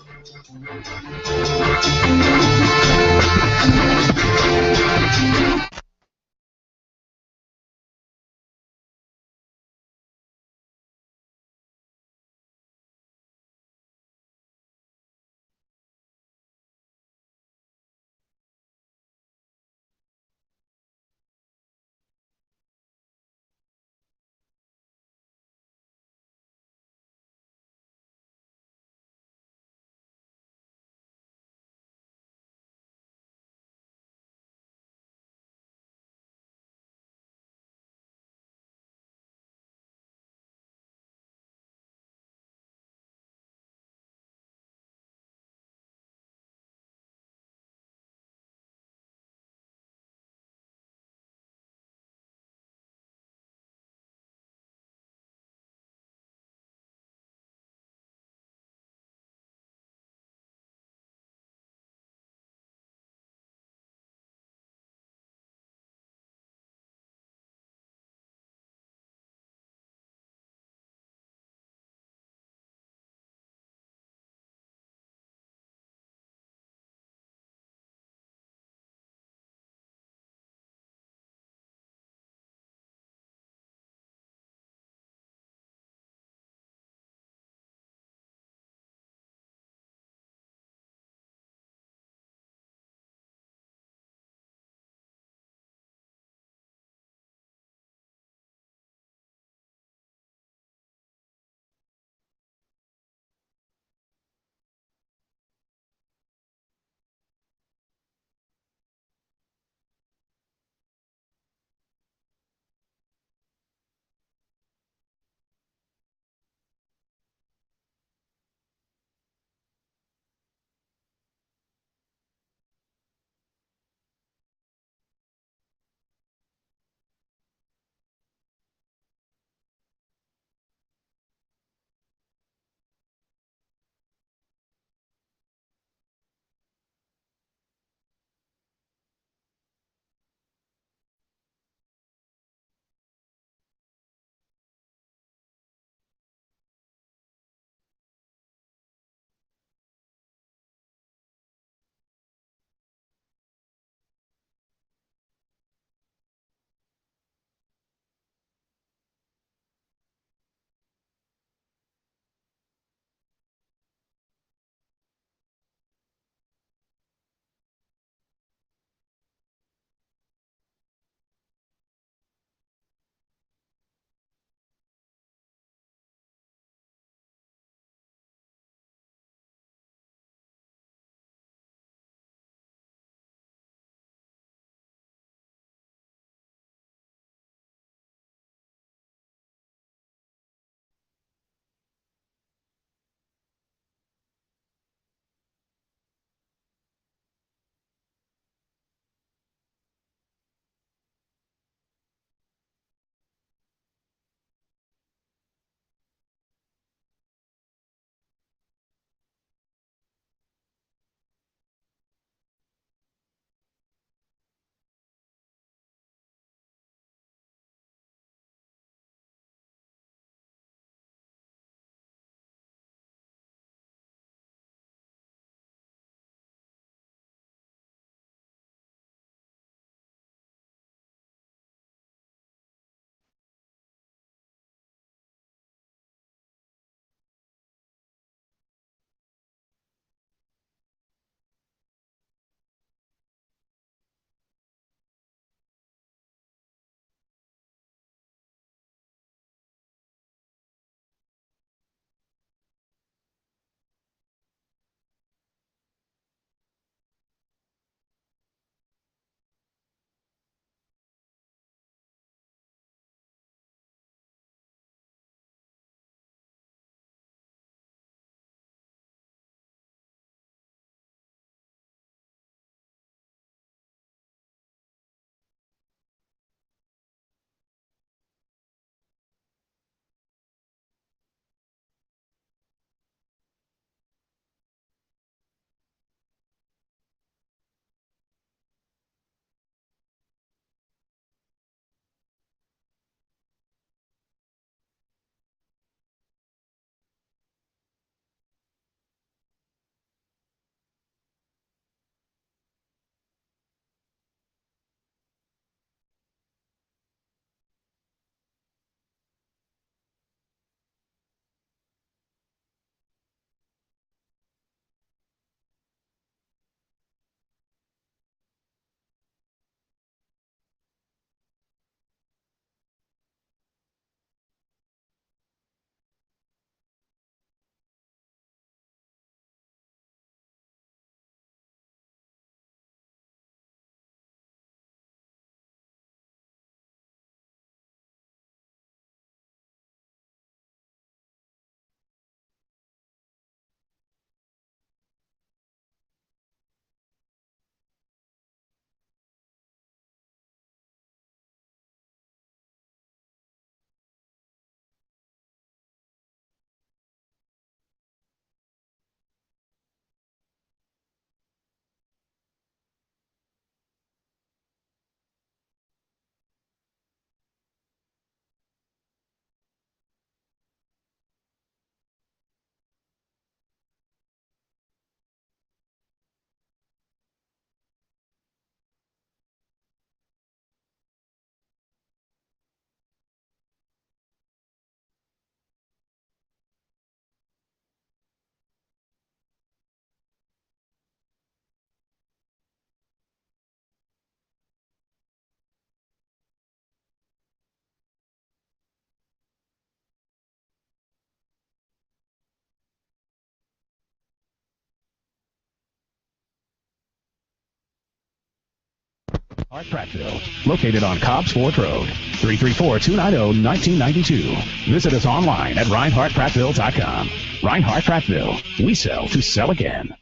Reinhardt Prattville, located on Cobb's Ford Road, 334-290-1992. Visit us online at ReinhardtPrattville.com. Reinhardt Prattville, we sell to sell again.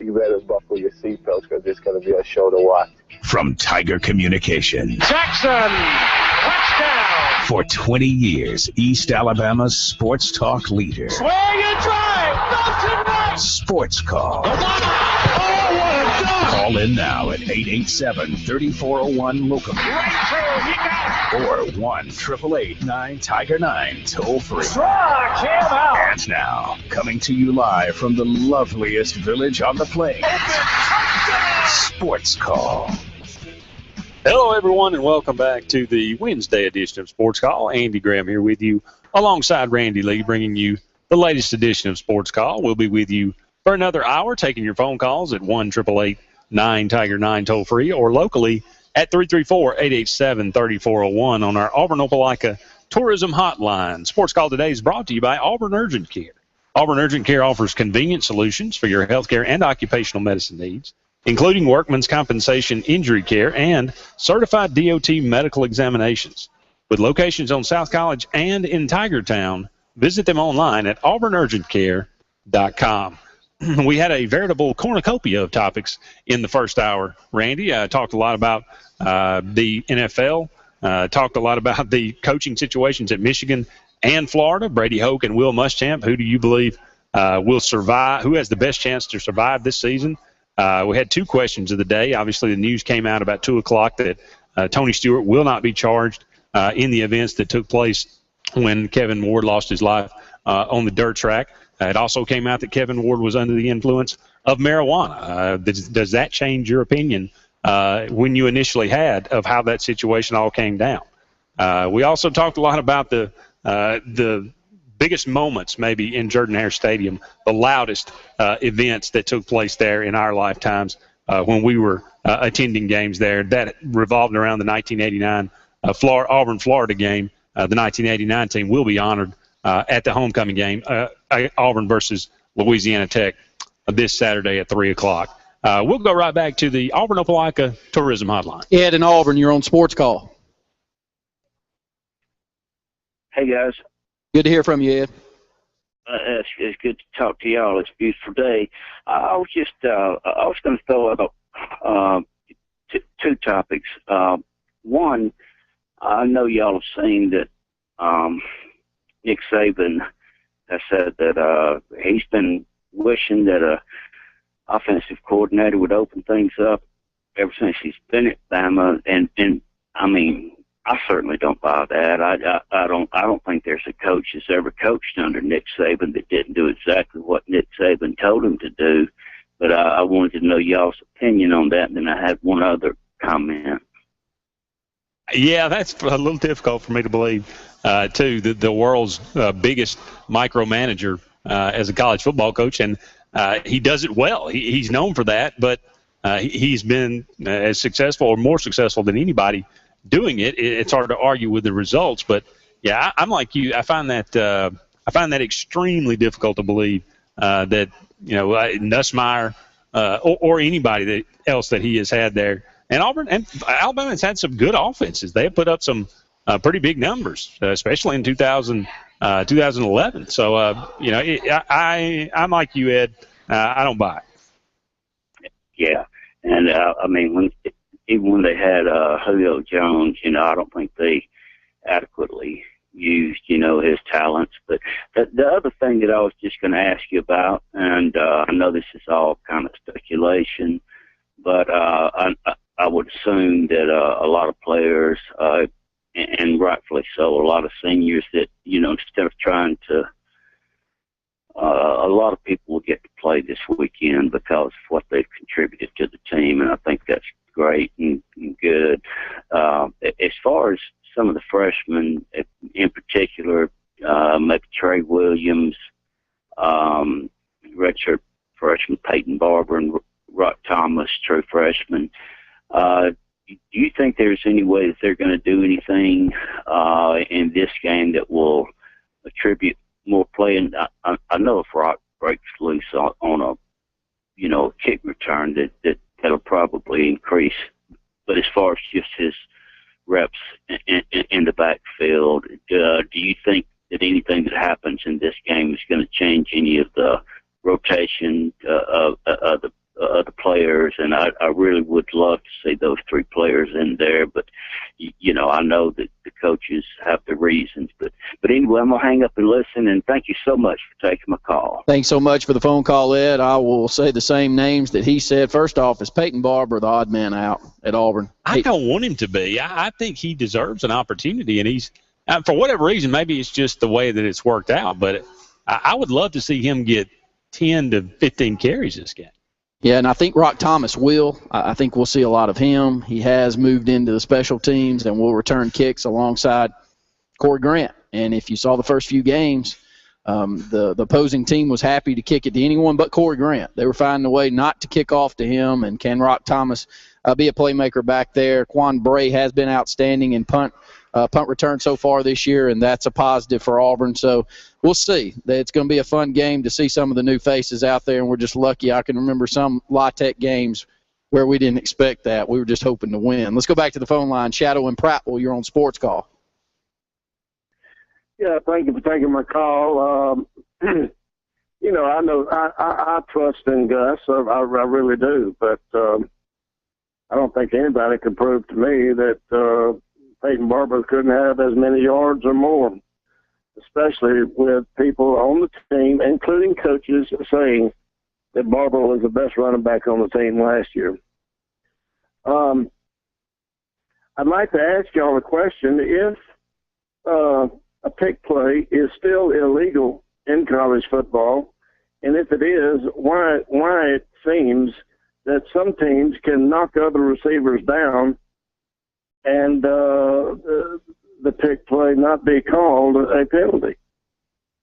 You better buckle your seatbelts because it's going to be a show to watch. From Tiger Communications. Jackson, touchdown. For 20 years, East Alabama's sports talk leader. Swing and drive, Belton right. Sportscall. Oh, what a dunk. Call in now at 887-3401-LOCUM. Right through, he got it. Or 1-888-9-TIGER-9, toll free. Struck him out. And now, coming to you live from the loveliest village on the plains, Sports Call. Hello, everyone, and welcome back to the Wednesday edition of Sports Call. Andy Graham here with you, alongside Randy Lee, bringing you the latest edition of Sports Call. We'll be with you for another hour, taking your phone calls at 1-888-9-TIGER-9 toll-free, or locally at 334-887-3401 on our Auburn Opelika Tourism Hotline. Sports Call today is brought to you by Auburn Urgent Care. Auburn Urgent Care offers convenient solutions for your healthcare and occupational medicine needs, including workman's compensation injury care and certified DOT medical examinations. With locations on South College and in Tigertown, visit them online at auburnurgentcare.com. We had a veritable cornucopia of topics in the first hour, Randy. Talked a lot about the NFL, talked a lot about the coaching situations at Michigan and Florida. Brady Hoke and Will Muschamp, who do you believe will survive? Who has the best chance to survive this season? We had two questions of the day. Obviously, the news came out about 2 o'clock that Tony Stewart will not be charged in the events that took place when Kevin Ward lost his life on the dirt track. It also came out that Kevin Ward was under the influence of marijuana. Does that change your opinion when you initially had of how that situation all came down? We also talked a lot about the biggest moments maybe in Jordan-Hare Stadium, the loudest events that took place there in our lifetimes when we were attending games there. That revolved around the 1989 Auburn-Florida game. The 1989 team will be honored at the homecoming game, Auburn versus Louisiana Tech, this Saturday at 3 o'clock. We'll go right back to the Auburn Opelika Tourism Hotline. Ed in Auburn, you're on Sports Call. Hey, guys. Good to hear from you, Ed. It's good to talk to y'all. It's a beautiful day. I was going to throw out two topics. One, I know y'all have seen that Nick Saban has said that he's been wishing that a offensive coordinator would open things up ever since he's been at Bama, and I mean, I certainly don't buy that. I don't think there's a coach that's ever coached under Nick Saban that didn't do exactly what Nick Saban told him to do. But I wanted to know y'all's opinion on that, and then I had one other comment. Yeah, that's a little difficult for me to believe, too. The world's biggest micromanager as a college football coach, and he does it well. He's known for that, but he's been as successful or more successful than anybody doing it. It's hard to argue with the results, but yeah, I'm like you. I find that extremely difficult to believe that Nussmeier or anybody else that he has had there. And Auburn and Alabama has had some good offenses. They have put up some pretty big numbers, especially in 2011. So I'm like you, Ed. I don't buy it. Yeah, and I mean even when they had Julio Jones, I don't think they adequately used, his talents. But the other thing that I was just going to ask you about, and I know this is all kind of speculation, but I would assume that a lot of players, and rightfully so, a lot of seniors that, instead of trying to, a lot of people will get to play this weekend because of what they've contributed to the team, and I think that's great and good. As far as some of the freshmen, in particular, maybe Trey Williams, redshirt freshman Peyton Barber, and Rock Thomas, true freshman. Do you think there's any way that they're going to do anything in this game that will attribute more play? And I know if Rock breaks loose on a, kick return, that'll probably increase. But as far as just his reps in the backfield, do you think that anything that happens in this game is going to change any of the rotation of the players? And I really would love to see those three players in there, but I know that the coaches have the reasons. But anyway, I'm gonna hang up and listen. And thank you so much for taking my call. Thanks so much for the phone call, Ed. I will say the same names that he said. First off, is Peyton Barber the odd man out at Auburn? I don't want him to be. I think he deserves an opportunity, and he's for whatever reason. Maybe it's just the way that it's worked out, but I would love to see him get 10 to 15 carries this game. Yeah, and I think Rock Thomas will. I think we'll see a lot of him. He has moved into the special teams and will return kicks alongside Corey Grant. And if you saw the first few games, the opposing team was happy to kick it to anyone but Corey Grant. They were finding a way not to kick off to him. And can Rock Thomas be a playmaker back there? Quan Bray has been outstanding in punt return so far this year, and that's a positive for Auburn. So we'll see. It's going to be a fun game to see some of the new faces out there, and we're just lucky. I can remember some La Tech games where we didn't expect that. We were just hoping to win. Let's go back to the phone line. Shadow and Prattville, you're on Sports Call. Yeah, thank you for taking my call. I know I trust in Gus. I really do, but I don't think anybody can prove to me that Peyton Barber couldn't have as many yards or more, especially with people on the team, including coaches, saying that Barber was the best running back on the team last year. I'd like to ask y'all a question. If a pick play is still illegal in college football, and if it is, why it seems that some teams can knock other receivers down and the pick play not be called a penalty?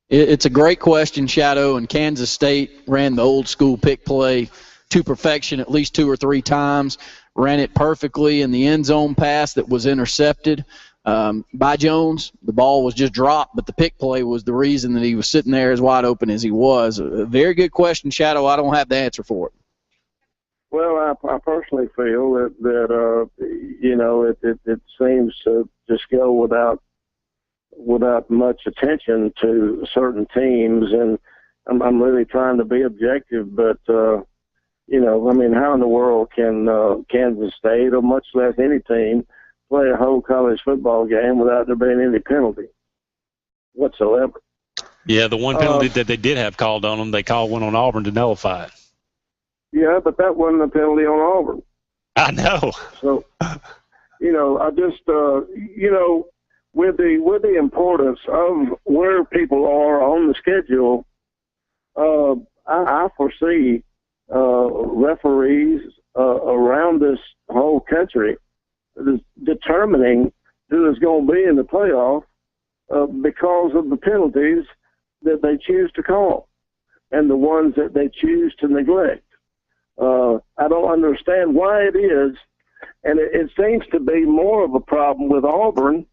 It's a great question, Shadow, and Kansas State ran the old school pick play to perfection at least 2 or 3 times, ran it perfectly in the end zone pass that was intercepted by Jones. The ball was just dropped, but the pick play was the reason that he was sitting there as wide open as he was. A very good question, Shadow. I don't have the answer for it. Well, I personally feel that it seems to just go without much attention to certain teams, and I'm really trying to be objective, but how in the world can Kansas State, or much less any team, play a whole college football game without there being any penalty whatsoever? Yeah, the one penalty that they did have called on them, they called one on Auburn to nullify it. Yeah, but that wasn't a penalty on Auburn. I know. So, I just, with the importance of where people are on the schedule, I foresee referees around this whole country determining who is going to be in the playoff because of the penalties that they choose to call and the ones that they choose to neglect. I don't understand why it is, and it seems to be more of a problem with Auburn,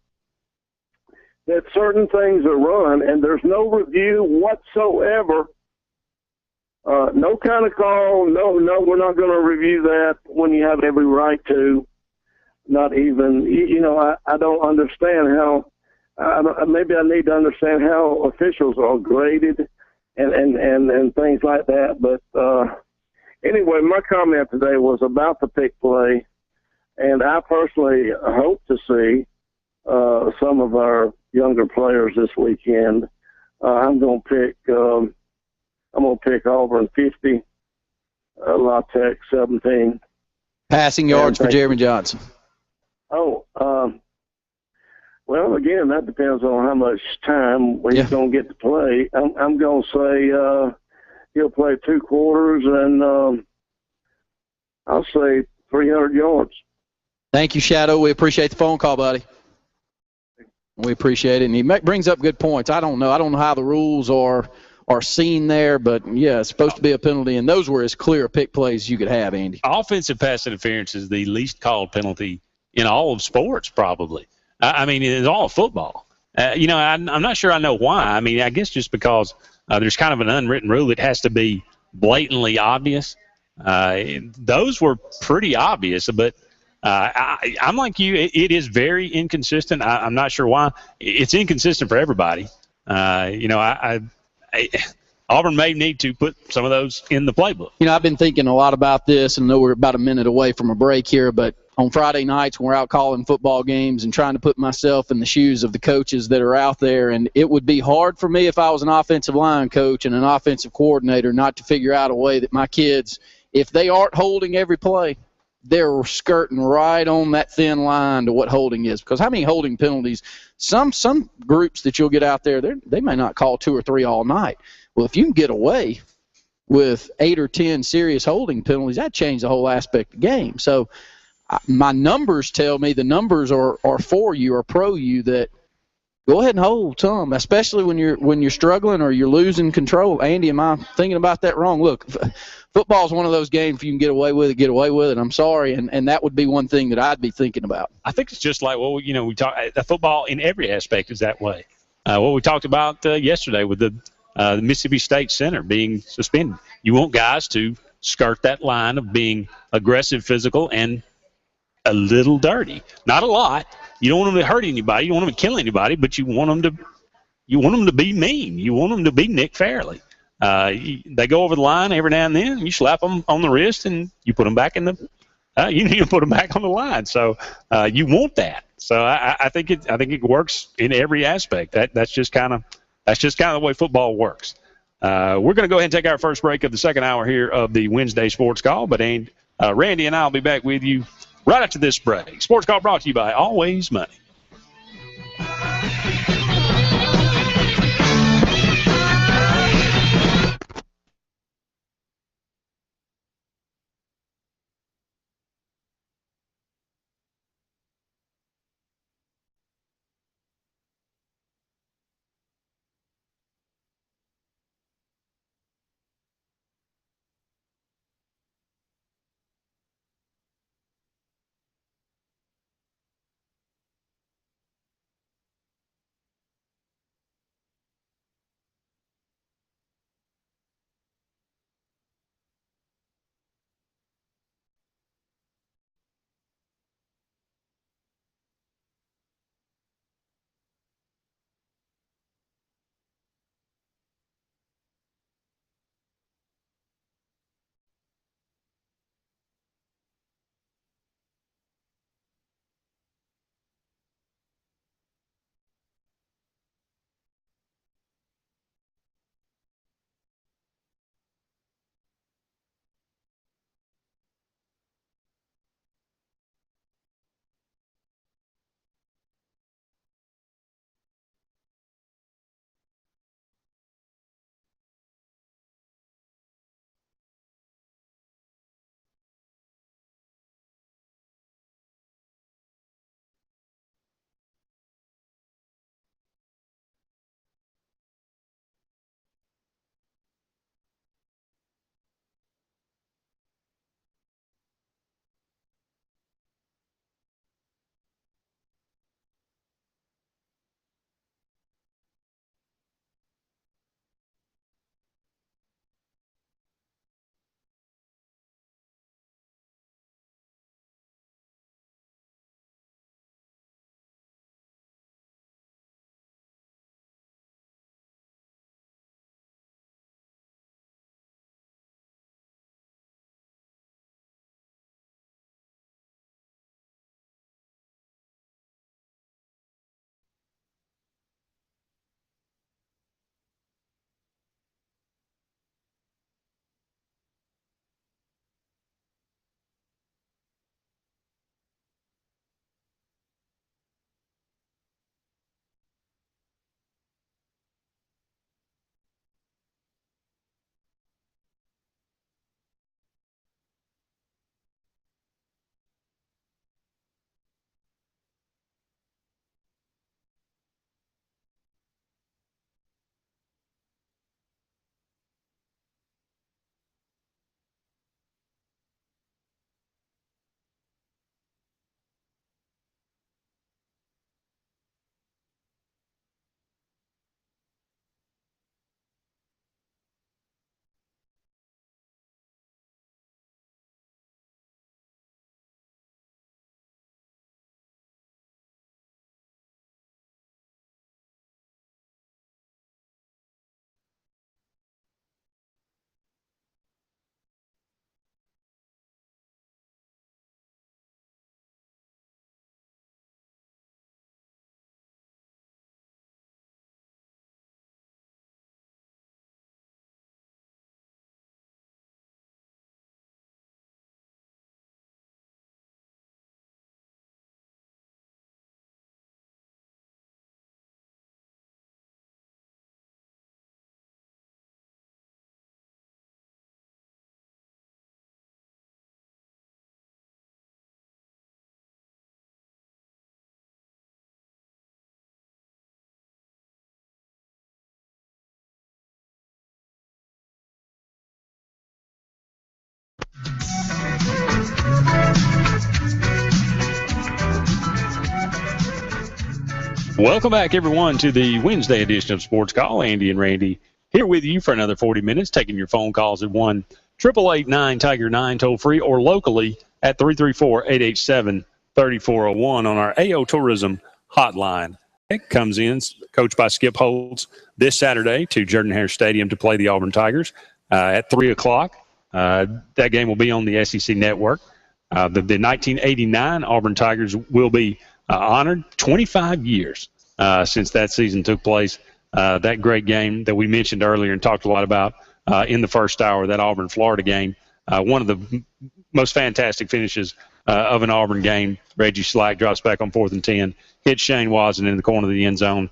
that certain things are run and there's no review whatsoever. No kind of call, no, we're not going to review that when you have every right to. Not even, I don't understand how, maybe I need to understand how officials are graded and things like that. But anyway, my comment today was about the pick play, and I personally hope to see some of our younger players this weekend. I'm going to pick Auburn 50, La Tech 17. Passing yards for Jeremy Johnson. Well, again, that depends on how much time he's going to get to play. I'm going to say he'll play 2 quarters, and I'll say 300 yards. Thank you, Shadow. We appreciate the phone call, buddy. We appreciate it, and he brings up good points. I don't know how the rules are seen there, but yeah, it's supposed to be a penalty, and those were as clear a pick plays as you could have, Andy. Offensive pass interference is the least called penalty in all of sports, probably. I mean, it's all football. I'm not sure I know why. I mean, I guess just because there's kind of an unwritten rule. It has to be blatantly obvious. Those were pretty obvious, but I'm like you. It is very inconsistent. I'm not sure why. It's inconsistent for everybody. Auburn may need to put some of those in the playbook. I've been thinking a lot about this, and I know we're about a minute away from a break here, but on Friday nights when we're out calling football games and trying to put myself in the shoes of the coaches that are out there, and it would be hard for me if I was an offensive line coach and an offensive coordinator not to figure out a way that my kids, if they aren't holding every play, they're skirting right on that thin line to what holding is. Because how many holding penalties? Some groups that you'll get out there, they may not call 2 or 3 all night. Well, if you can get away with 8 or 10 serious holding penalties, that changes the whole aspect of the game. So my numbers tell me the numbers are for you or pro you that go ahead and hold some, especially when you're struggling or you're losing control. Andy, am I thinking about that wrong? Look, football is one of those games. If you can get away with it, get away with it. I'm sorry, and that would be one thing that I'd be thinking about. I think it's just like we talk. Football in every aspect is that way. What we talked about yesterday with the Mississippi State center being suspended. You want guys to skirt that line of being aggressive, physical, and a little dirty. Not a lot. You don't want them to hurt anybody. You don't want them to kill anybody, but you want them to be mean. You want them to be Nick Fairley. They go over the line every now and then. You slap them on the wrist and you put them back in the. You need to put them back on the line. So you want that. So I think it works in every aspect. That's just kind of the way football works. We're going to go ahead and take our first break of the second hour here of the Wednesday Sports Call. But Randy and I will be back with you right after this break. Sports Call brought to you by Always Money. Welcome back, everyone, to the Wednesday edition of Sports Call. Andy and Randy here with you for another 40 minutes, taking your phone calls at 1-888-9-TIGER-9 toll-free or locally at 334-887-3401 on our AO Tourism hotline. It comes in, coached by Skip Holtz, this Saturday to Jordan-Hare Stadium to play the Auburn Tigers at 3 o'clock. That game will be on the SEC Network. The 1989 Auburn Tigers will be honored. 25 years since that season took place. That great game that we mentioned earlier and talked a lot about in the first hour, that Auburn-Florida game. One of the most fantastic finishes of an Auburn game. Reggie Slack drops back on 4th and 10, hits Shane Wasden in the corner of the end zone.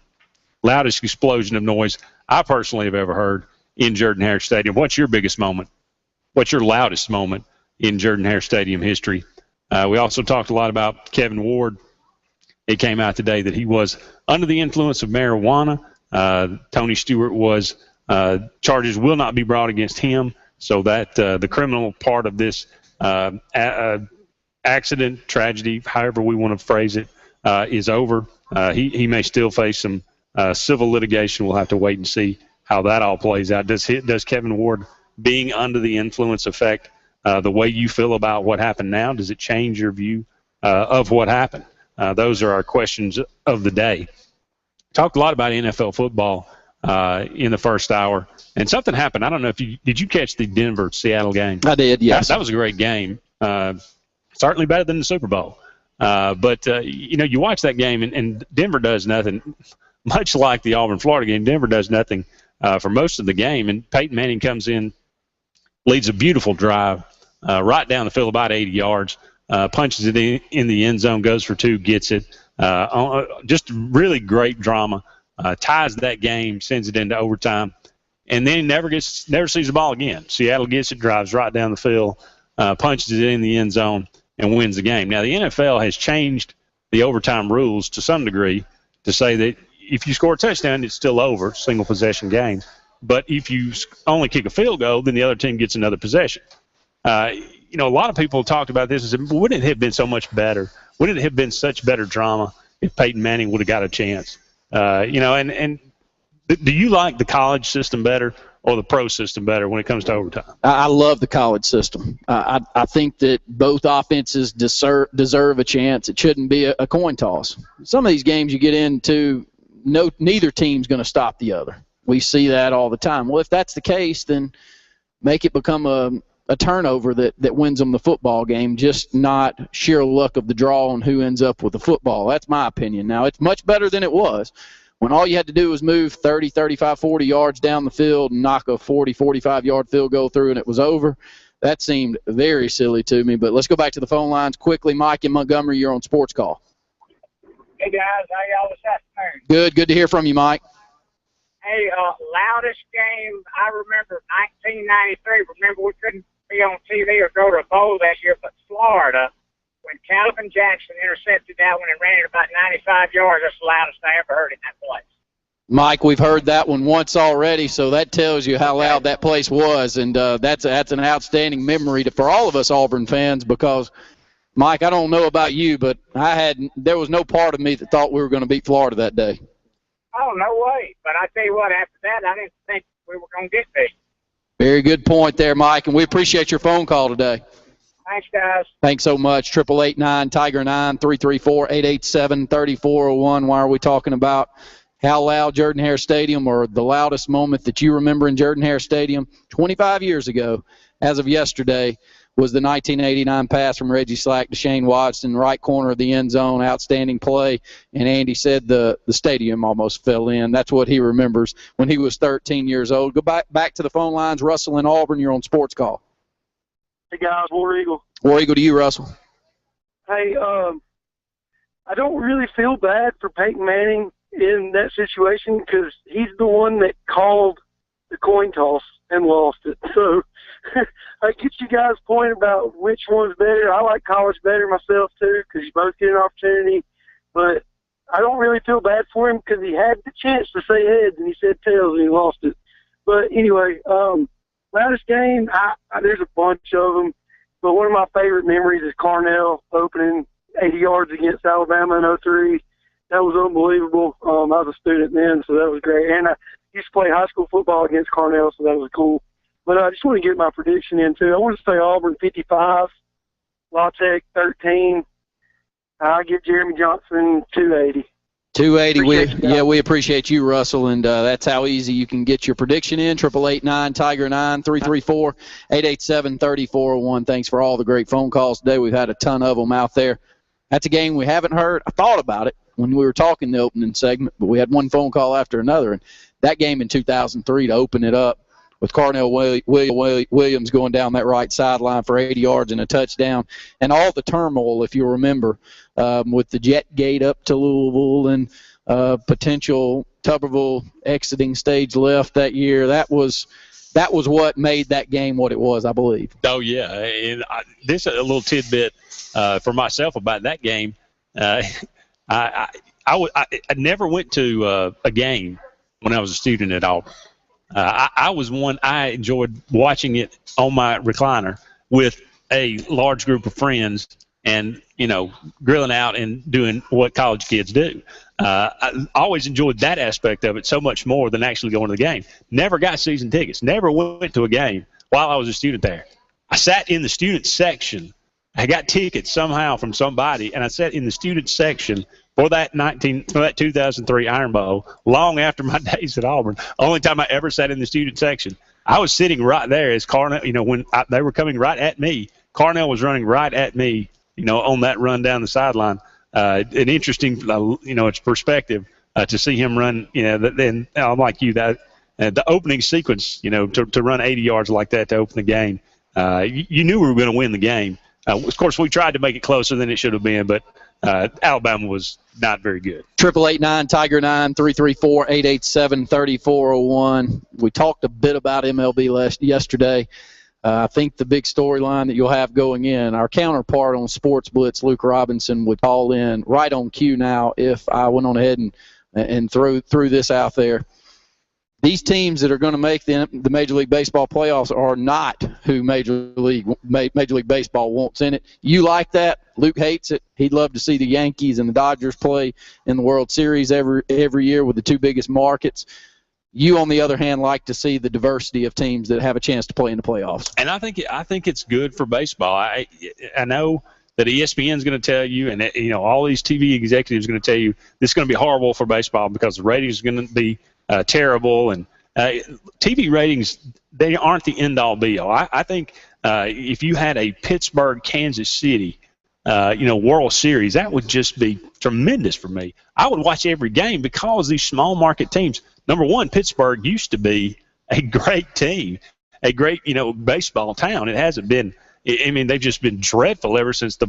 Loudest explosion of noise I personally have ever heard in Jordan-Hare Stadium. What's your biggest moment? What's your loudest moment in Jordan-Hare Stadium history? We also talked a lot about Kevin Ward. It came out today that he was under the influence of marijuana. Tony Stewart was charges will not be brought against him, so that the criminal part of this accident, tragedy, however we want to phrase it, is over. He may still face some civil litigation. We'll have to wait and see how that all plays out. Does Kevin Ward being under the influence affect the way you feel about what happened now? Does it change your view of what happened? Those are our questions of the day. Talked a lot about NFL football in the first hour, and something happened. I don't know if did you catch the Denver-Seattle game? I did, yes. That was a great game. Certainly better than the Super Bowl. But you watch that game, and Denver does nothing. Much like the Auburn-Florida game, Denver does nothing for most of the game, and Peyton Manning comes in, leads a beautiful drive right down the field, about 80 yards, punches it in the end zone, goes for 2, gets it. Just really great drama. Ties that game, sends it into overtime, and then never sees the ball again. Seattle gets it, drives right down the field, punches it in the end zone, and wins the game. Now, the NFL has changed the overtime rules to some degree to say that if you score a touchdown, it's still over, single possession game. But if you only kick a field goal, then the other team gets another possession. A lot of people talked about this and said, wouldn't it have been so much better? Wouldn't it have been such better drama if Peyton Manning would have got a chance? And do you like the college system better or the pro system better when it comes to overtime? I love the college system. I think that both offenses deserve a chance. It shouldn't be a coin toss. Some of these games you get into, neither team's going to stop the other. We see that all the time. Well, if that's the case, then make it become a turnover that wins them the football game, just not sheer luck of the draw on who ends up with the football. That's my opinion. Now, it's much better than it was when all you had to do was move 30, 35, 40 yards down the field and knock a 40, 45-yard field goal through and it was over. That seemed very silly to me. But let's go back to the phone lines quickly. Mike in Montgomery, you're on Sports Call. Hey, guys. How y'all this afternoon? Good to hear from you, Mike. Hey, loudest game, I remember 1993. Remember, we couldn't be on TV or go to a bowl that year, but Florida, when Calvin Jackson intercepted that one and ran it about 95 yards, that's the loudest I ever heard in that place. Mike, we've heard that one once already, so that tells you how loud that place was, and that's an outstanding memory for all of us Auburn fans because, Mike, I don't know about you, but there was no part of me that thought we were going to beat Florida that day. Oh, no way. But I tell you what, after that, I didn't think we were going to get beat. Very good point there, Mike, and we appreciate your phone call today. Thanks, guys. Thanks so much. 888-9-TIGER-9, 334-887-3401. Why are we talking about how loud Jordan-Hare Stadium or the loudest moment that you remember in Jordan-Hare Stadium 25 years ago, as of yesterday, was the 1989 pass from Reggie Slack to Shane Watson, right corner of the end zone, outstanding play. And Andy said the stadium almost fell in. That's what he remembers when he was 13 years old. Go back to the phone lines. Russell in Auburn, you're on Sports Call. Hey, guys, War Eagle. War Eagle to you, Russell. Hey, I don't really feel bad for Peyton Manning in that situation because he's the one that called the coin toss and lost it. So I get you guys' point about which one's better. I like college better myself, too, because you both get an opportunity. But I don't really feel bad for him because he had the chance to say heads, and he said tails, and he lost it. But anyway, loudest game, there's a bunch of them. But one of my favorite memories is Carnell opening 80 yards against Alabama in 03. That was unbelievable. I was a student then, so that was great. And I used to play high school football against Cornell, so that was cool. But I just want to get my prediction in, too. I want to say Auburn 55, La Tech 13. I give Jeremy Johnson 280. 280. We appreciate you, Russell, and that's how easy you can get your prediction in. 888-9-TIGER-9 334-887-3401. Thanks for all the great phone calls today. We've had a ton of them out there. That's a game we haven't heard. I thought about it when we were talking the opening segment, but we had one phone call after another, and that game in 2003 to open it up with Carnell Williams going down that right sideline for 80 yards and a touchdown, and all the turmoil, if you remember, with the jet gate up to Louisville and potential Tuberville exiting stage left that year. That was what made that game what it was, I believe. Oh, yeah. And this is a little tidbit for myself about that game. I never went to a game when I was a student at Auburn. I enjoyed watching it on my recliner with a large group of friends and, grilling out and doing what college kids do. I always enjoyed that aspect of it so much more than actually going to the game. Never got season tickets. Never went to a game while I was a student there. I sat in the student section. I got tickets somehow from somebody, and I sat in the student section for that 2003 Iron Bowl long after my days at Auburn. Only time I ever sat in the student section. I was sitting right there as Carnell, when they were coming right at me. Carnell was running right at me, on that run down the sideline. An interesting, it's perspective to see him run, then I'm like you, that the opening sequence, to run 80 yards like that to open the game, you knew we were going to win the game. Of course, we tried to make it closer than it should have been, but Alabama was not very good. 888-9-TIGER-9 334-887-3401. We talked a bit about MLB yesterday. I think the big storyline that you'll have going in, our counterpart on Sports Blitz, Luke Robinson, would call in right on cue now if I went on ahead and threw this out there. These teams that are going to make the Major League Baseball playoffs are not who Major League Baseball wants in it. You like that? Luke hates it. He'd love to see the Yankees and the Dodgers play in the World Series every year with the two biggest markets. You, on the other hand, like to see the diversity of teams that have a chance to play in the playoffs. And I think it's good for baseball. I know that ESPN is going to tell you, and all these TV executives are going to tell you this is going to be horrible for baseball because the ratings are going to be terrible, and TV ratings, they aren't the end-all be-all. I think if you had a Pittsburgh, Kansas City, World Series, that would just be tremendous for me. I would watch every game because these small market teams. Number one, Pittsburgh used to be a great team, a great baseball town. It hasn't been. I mean, they've just been dreadful ever since the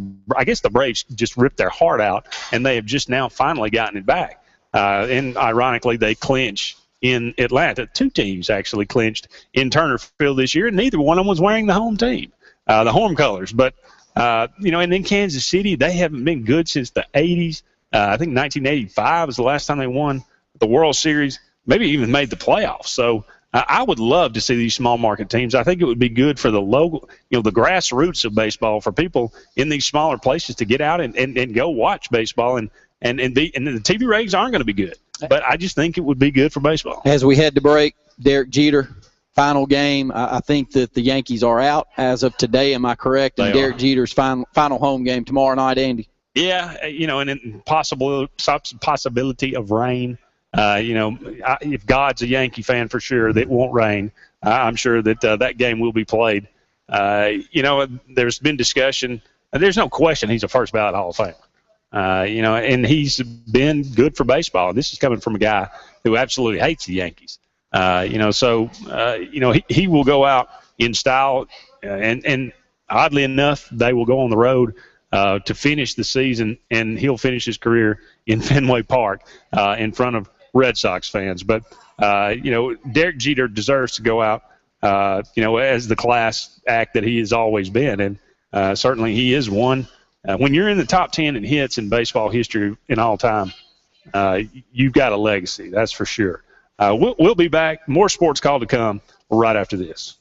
Braves just ripped their heart out, and they have just now finally gotten it back. And ironically, they clinch in Atlanta. Two teams actually clinched in Turner Field this year, and neither one of them was wearing the home team, the home colors. But, and then Kansas City, they haven't been good since the 80s. I think 1985 was the last time they won the World Series, maybe even made the playoffs. So I would love to see these small market teams. I think it would be good for the local, the grassroots of baseball, for people in these smaller places to get out and go watch baseball, and the TV ratings aren't going to be good. But I just think it would be good for baseball. As we head to break, Derek Jeter, final game. I think that the Yankees are out as of today. Am I correct? And Derek Jeter's final home game tomorrow night, Andy. Yeah, and then possibility of rain. If God's a Yankee fan for sure, that won't rain. I'm sure that that game will be played. There's been discussion. There's no question he's a first ballot Hall of Famer. And he's been good for baseball. This is coming from a guy who absolutely hates the Yankees. He will go out in style, and oddly enough, they will go on the road to finish the season, and he'll finish his career in Fenway Park in front of Red Sox fans. But, Derek Jeter deserves to go out, as the class act that he has always been. And certainly he is one. When you're in the top 10 in hits in baseball history in all time, you've got a legacy, that's for sure. We'll be back. More Sports Call to come right after this.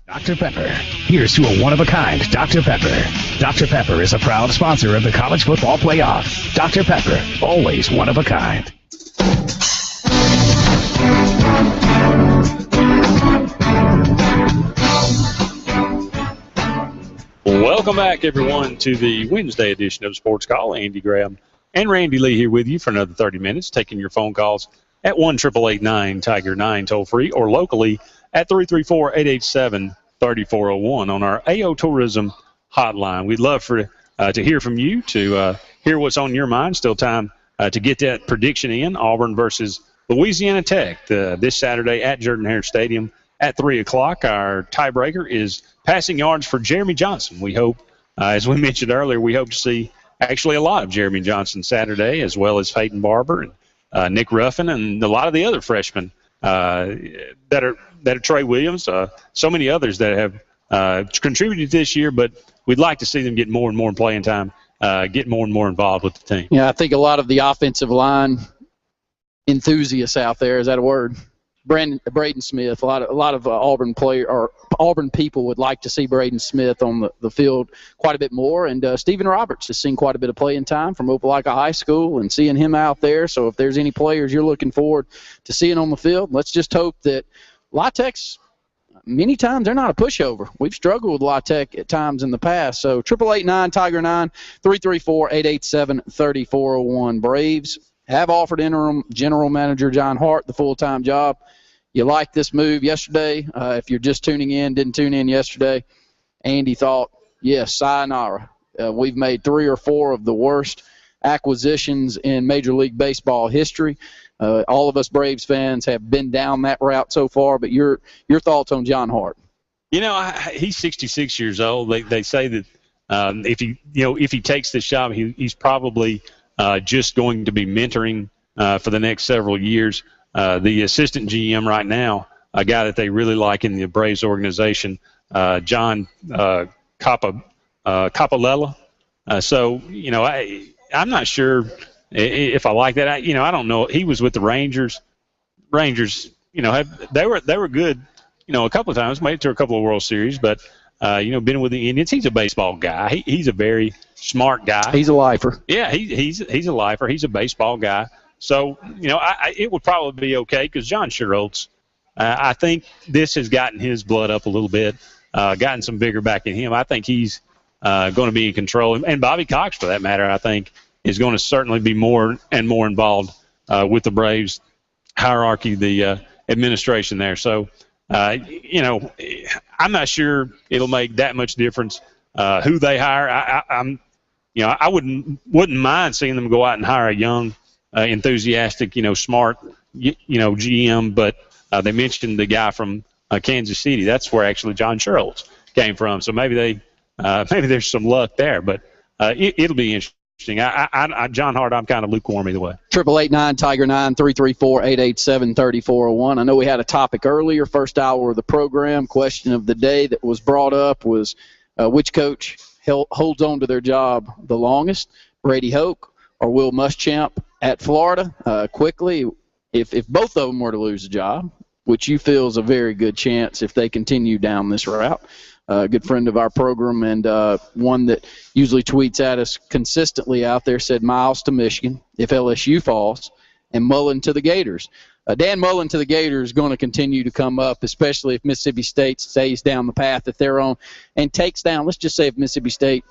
Dr. Pepper. Here's to a one-of-a-kind Dr. Pepper. Dr. Pepper is a proud sponsor of the College Football Playoff. Dr. Pepper, always one of a kind. Welcome back, everyone, to the Wednesday edition of Sports Call. Andy Graham and Randy Lee here with you for another 30 minutes, taking your phone calls at 1-888-9-TIGER-9 toll-free or locally at 334-887-3401 on our AO Tourism hotline. We'd love to hear from you, to hear what's on your mind. Still time to get that prediction in. Auburn versus Louisiana Tech this Saturday at Jordan-Hare Stadium at 3 o'clock. Our tiebreaker is passing yards for Jeremy Johnson. We hope, as we mentioned earlier, we hope to see actually a lot of Jeremy Johnson Saturday, as well as Peyton Barber and Nick Ruffin and a lot of the other freshmen that are Trey Williams, so many others that have contributed this year, but we'd like to see them get more and more playing time, get more and more involved with the team. Yeah, I think a lot of the offensive line enthusiasts out there, is that a word? Braden Smith, a lot of Auburn people would like to see Braden Smith on the field quite a bit more, and Stephen Roberts has seen quite a bit of playing time from Opelika High School and seeing him out there. So if there's any players you're looking forward to seeing on the field, let's just hope that La Tech's, many times they're not a pushover. We've struggled with La Tech at times in the past. So 888-9-TIGER-9, 334-887-3401. Braves have offered interim general manager John Hart the full-time job. You like this move yesterday. If you're just tuning in, didn't tune in yesterday, Andy thought, yes, sayonara. We've made 3 or 4 of the worst acquisitions in Major League Baseball history. All of us Braves fans have been down that route so far, but your thoughts on John Hart? You know, he's 66 years old. They say that if he takes this job, he's probably just going to be mentoring for the next several years. The assistant GM right now, a guy that they really like in the Braves organization, John Capalella. So, you know, I'm not sure if I like that. I don't know. He was with the Rangers. Rangers, they were good, a couple of times, made it to a couple of World Series, but, been with the Indians. He's a baseball guy. He's a very smart guy. He's a lifer. Yeah, he's a lifer. He's a baseball guy. So, it would probably be okay because John Schuerholz, I think this has gotten his blood up a little bit, gotten some vigor back in him. I think he's going to be in control. And Bobby Cox, for that matter, I think, is going to certainly be more and more involved with the Braves hierarchy, the administration there. So, I'm not sure it'll make that much difference who they hire. I wouldn't mind seeing them go out and hire a young, enthusiastic, smart, GM. But they mentioned the guy from Kansas City. That's where actually John Schuerholz came from. So maybe there's some luck there. But it'll be interesting. John Hart, I'm kind of lukewarm either way. 888-9-TIGER-9, 334-887-3401. I know we had a topic earlier, first hour of the program. Question of the day that was brought up was which coach holds on to their job the longest, Brady Hoke or Will Muschamp at Florida? Quickly, if both of them were to lose a job, which you feel is a very good chance if they continue down this route. A good friend of our program and one that usually tweets at us consistently out there said Miles to Michigan if LSU falls and Mullen to the Gators. Dan Mullen to the Gators is going to continue to come up, especially if Mississippi State stays down the path that they're on and takes down, let's just say if Mississippi State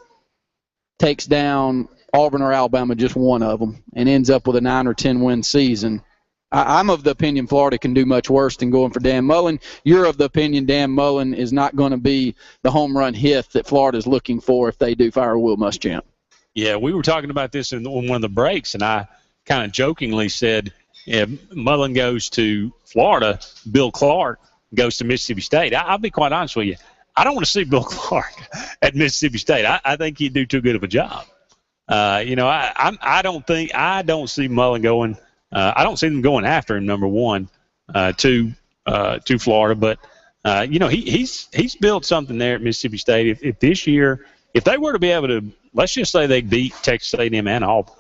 takes down Auburn or Alabama, just one of them, and ends up with a 9 or 10 win season. I'm of the opinion Florida can do much worse than going for Dan Mullen. You're of the opinion Dan Mullen is not going to be the home run hit that Florida's looking for if they do fire Will Muschamp. Yeah, we were talking about this in one of the breaks, and I kind of jokingly said if Mullen goes to Florida, Bill Clark goes to Mississippi State. I'll be quite honest with you. I don't want to see Bill Clark at Mississippi State. I think he'd do too good of a job. I don't see Mullen going. I don't see them going after him, number one, to Florida. But he's built something there at Mississippi State. If this year, if they were to be able to, let's just say they beat Texas A&M and Auburn.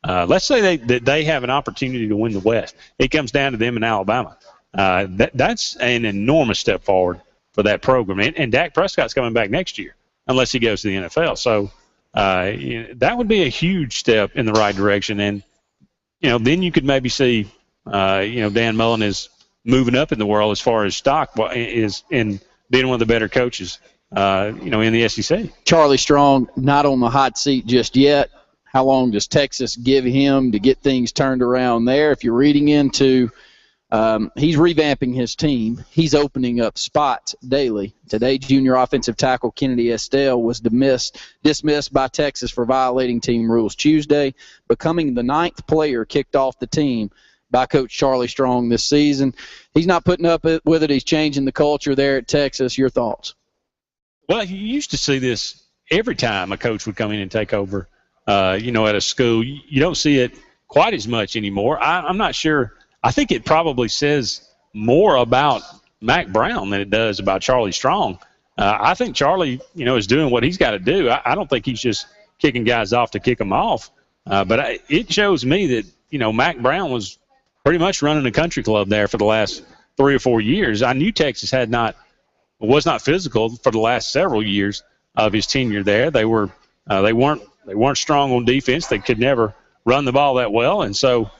Let's say they have an opportunity to win the West. It comes down to them and Alabama. That's an enormous step forward for that program. And Dak Prescott's coming back next year unless he goes to the NFL. So that would be a huge step in the right direction. And, then you could maybe see, Dan Mullen is moving up in the world as far as stock is in being one of the better coaches, in the SEC. Charlie Strong not on the hot seat just yet. How long does Texas give him to get things turned around there? If you're reading into he's revamping his team. He's opening up spots daily. Today, junior offensive tackle Kennedy Estelle was dismissed by Texas for violating team rules Tuesday, becoming the 9th player kicked off the team by Coach Charlie Strong this season. He's not putting up with it. He's changing the culture there at Texas. Your thoughts? Well, you used to see this every time a coach would come in and take over, at a school. You don't see it quite as much anymore. I'm not sure. I think it probably says more about Mack Brown than it does about Charlie Strong. I think Charlie, is doing what he's got to do. I don't think he's just kicking guys off to kick them off. But it shows me that, Mack Brown was pretty much running a country club there for the last 3 or 4 years. I knew Texas was not physical for the last several years of his tenure there. They weren't strong on defense. They could never run the ball that well, and so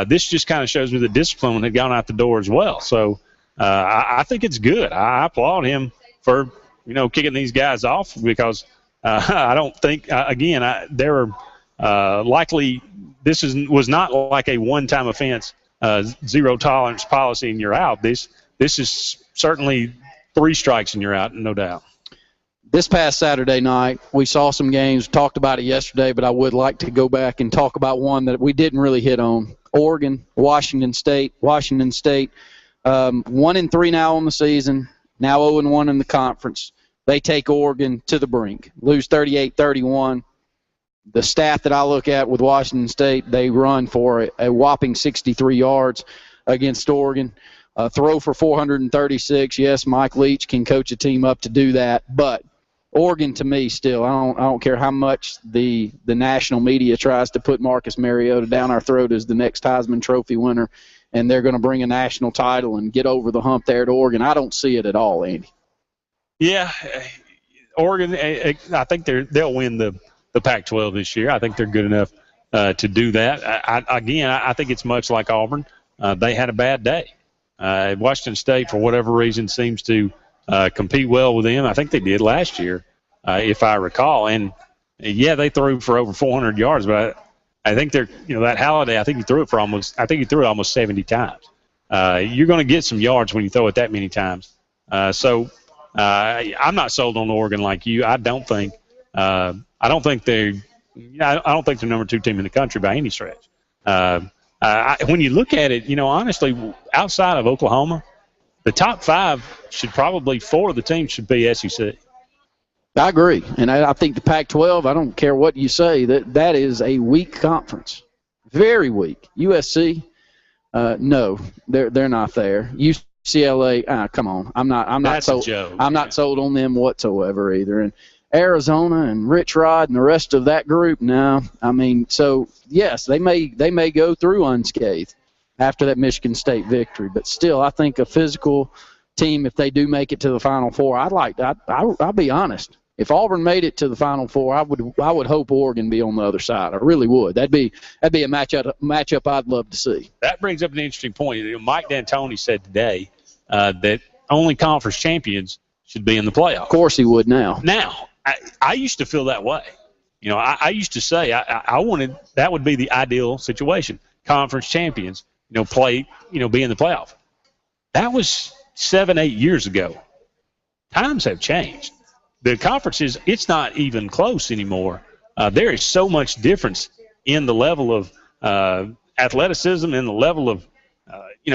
this just kind of shows me the discipline had gone out the door as well. So I think it's good. I applaud him for kicking these guys off because I don't think there are likely this was not like a one-time offense, zero tolerance policy and you're out. This is certainly 3 strikes and you're out, no doubt. This past Saturday night, we saw some games, talked about it yesterday, but I would like to go back and talk about one that we didn't really hit on. Oregon, Washington State. 1-3 now on the season, now 0-1 in the conference. They take Oregon to the brink, lose 38-31. The stat that I look at with Washington State, they run for a whopping 63 yards against Oregon. Throw for 436. Yes, Mike Leach can coach a team up to do that, but Oregon, to me, still, I don't care how much the national media tries to put Marcus Mariota down our throat as the next Heisman Trophy winner, and they're going to bring a national title and get over the hump there at Oregon. I don't see it at all, Andy. Yeah, Oregon, I think they'll win the Pac-12 this year. I think they're good enough to do that. I think it's much like Auburn. They had a bad day. Washington State, for whatever reason, seems to compete well with them. I think they did last year, if I recall. And, they threw for over 400 yards, but I think they're, that Halliday, I think he threw it almost 70 times. You're going to get some yards when you throw it that many times. So I'm not sold on Oregon like you. I don't think they're number 2 team in the country by any stretch. When you look at it, honestly, outside of Oklahoma, the top 5 should probably 4 of the teams should be SEC. I agree, and I think the Pac-12. I don't care what you say, that is a weak conference, very weak. USC, no, they're not there. UCLA, come on, I'm not sold. I'm not sold on them whatsoever either. And Arizona and Rich Rod and the rest of that group, no. I mean, so yes, they may go through unscathed after that Michigan State victory, but still, I think a physical team, if they do make it to the Final Four, I'll be honest. If Auburn made it to the Final Four, I would hope Oregon be on the other side. I really would. That'd be a matchup I'd love to see. That brings up an interesting point. Mike D'Antoni said today that only conference champions should be in the playoffs. Of course he would now. Now, I used to feel that way. I used to say I wanted that would be the ideal situation. Conference champions, play, be in the playoff. That was 7-8 years ago. Times have changed. The conferences, it's not even close anymore. There is so much difference in the level of athleticism and the level of,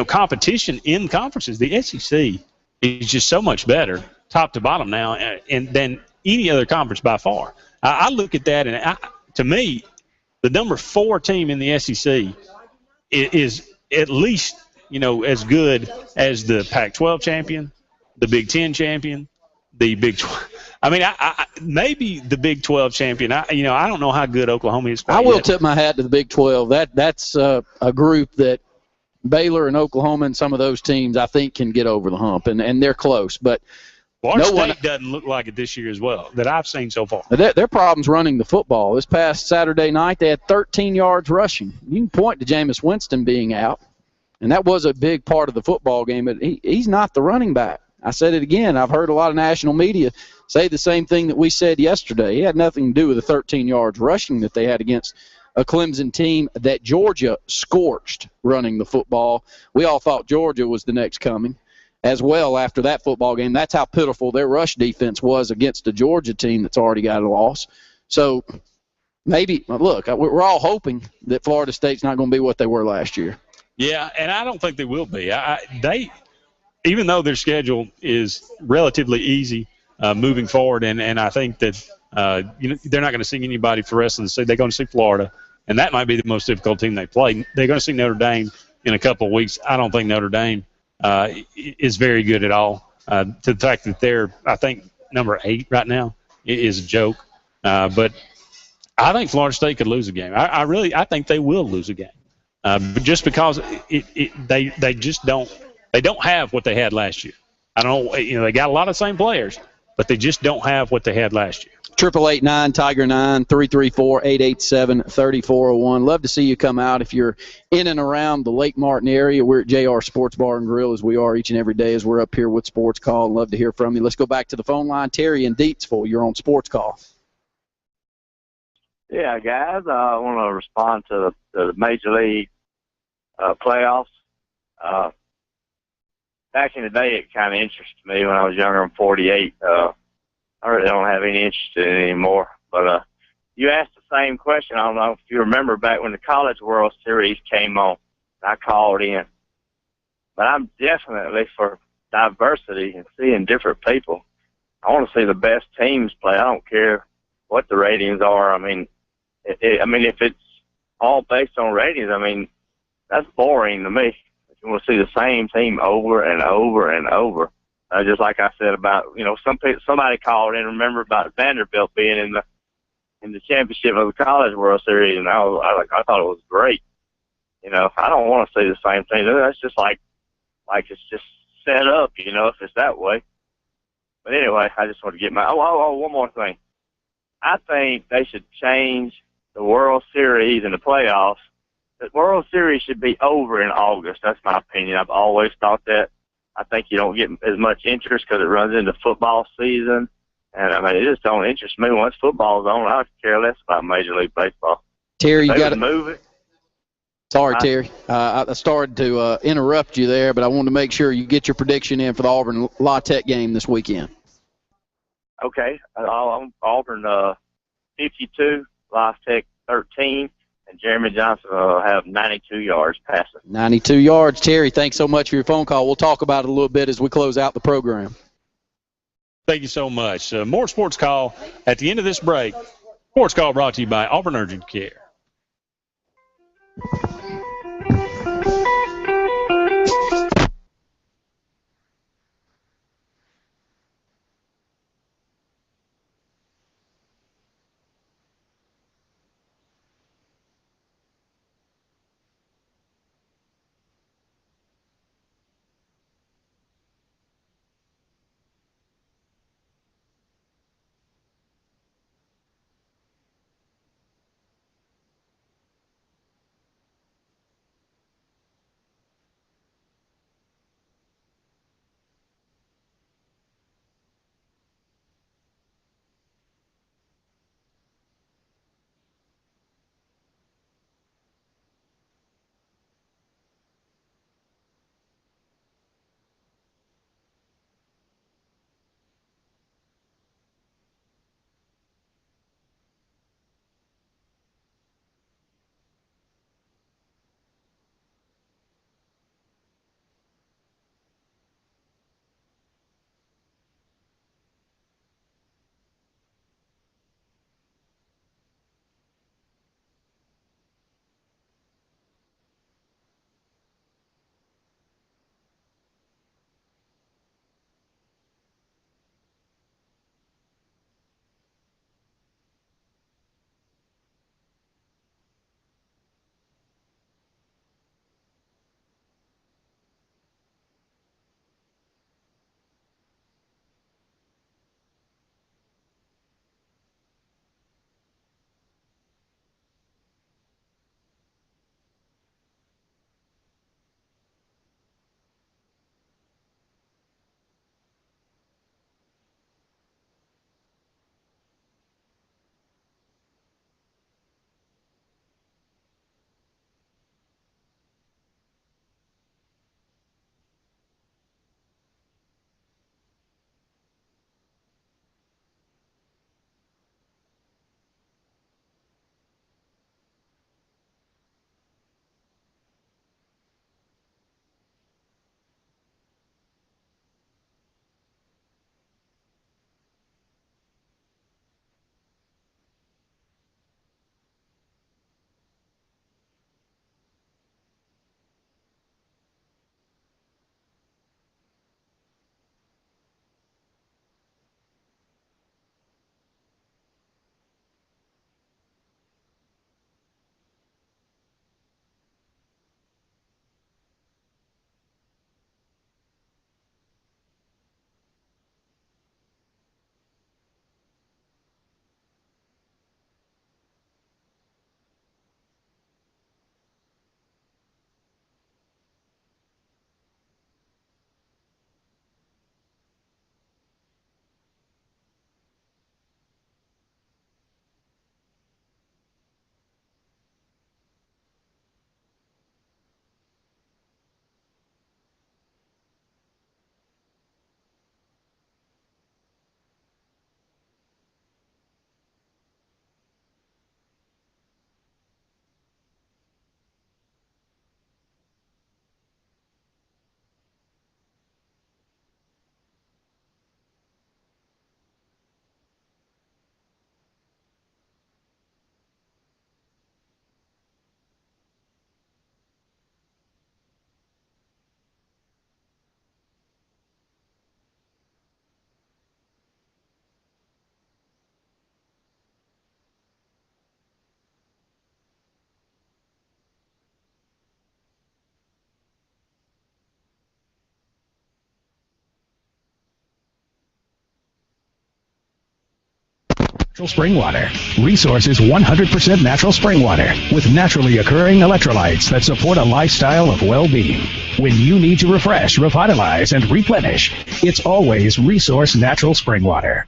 competition in conferences. The SEC is just so much better, top to bottom now, than any other conference by far. I look at that, and to me, the number 4 team in the SEC is at least, as good as the Pac-12 champion, the Big Ten champion, the Big 12. I mean, maybe the Big 12 champion. I don't know how good Oklahoma is. I will tip my hat to the Big 12. That's a group that Baylor and Oklahoma and some of those teams I think can get over the hump, and they're close. But Florida State doesn't look like it this year as well that I've seen so far. Their problem's running the football. This past Saturday night, they had 13 yards rushing. You can point to Jameis Winston being out, and that was a big part of the football game, but he's not the running back. I said it again. I've heard a lot of national media say the same thing that we said yesterday. He had nothing to do with the 13 yards rushing that they had against a Clemson team that Georgia scorched running the football. We all thought Georgia was the next coming as well after that football game. That's how pitiful their rush defense was against a Georgia team that's already got a loss. So maybe, look, we're all hoping that Florida State's not going to be what they were last year. Yeah, and I don't think they will be. Even though their schedule is relatively easy moving forward, and I think that they're not going to see anybody for the rest of the season. They're going to see Florida, and that might be the most difficult team they play. They're going to see Notre Dame in a couple of weeks. I don't think Notre Dame is very good at all. To the fact that they're, I think, number 8 right now is a joke. But I think Florida State could lose a game. I think they will lose a game. But just because they just don't have what they had last year. I don't know. They got a lot of the same players, but they just don't have what they had last year. 888-9-TIGER-9 334-887-3401. Love to see you come out if you're in and around the Lake Martin area. We're at JR Sports Bar and Grill as we are each and every day as we're up here with Sports Call. Love to hear from you. Let's go back to the phone line. Terry in Deatsville, you're on Sports Call. Yeah, guys, I want to respond to the Major League playoffs. Back in the day, it kind of interested me when I was younger. I'm 48. I really don't have any interest in it anymore. But you asked the same question. I don't know if you remember back when the College World Series came on. I called in. But I'm definitely for diversity and seeing different people. I want to see the best teams play. I don't care what the ratings are. I mean, if it's all based on ratings, that's boring to me. You want to see the same team over and over and over. Just like I said about, somebody called in, remember about Vanderbilt being in the championship of the College World Series, and I thought it was great. I don't want to see the same thing. That's just like it's just set up, if it's that way. But anyway, I just want to get one more thing. I think they should change the World Series and the playoffs. The World Series should be over in August. That's my opinion. I've always thought that. I think you don't get as much interest because it runs into football season. And, it just don't interest me. Once football's on, I care less about Major League Baseball. Terry, you got to move it. Sorry, Terry. I started to interrupt you there, but I wanted to make sure you get your prediction in for the Auburn La Tech game this weekend. Okay. Auburn 52, La Tech 13. And Jeremy Johnson will have 92 yards passing. 92 yards. Terry, thanks so much for your phone call. We'll talk about it a little bit as we close out the program. Thank you so much. More Sports Call at the end of this break. Sports Call brought to you by Auburn Urgent Care. Spring water. Resource is 100% natural spring water with naturally occurring electrolytes that support a lifestyle of well-being. When you need to refresh, revitalize, and replenish, it's always Resource Natural Spring Water.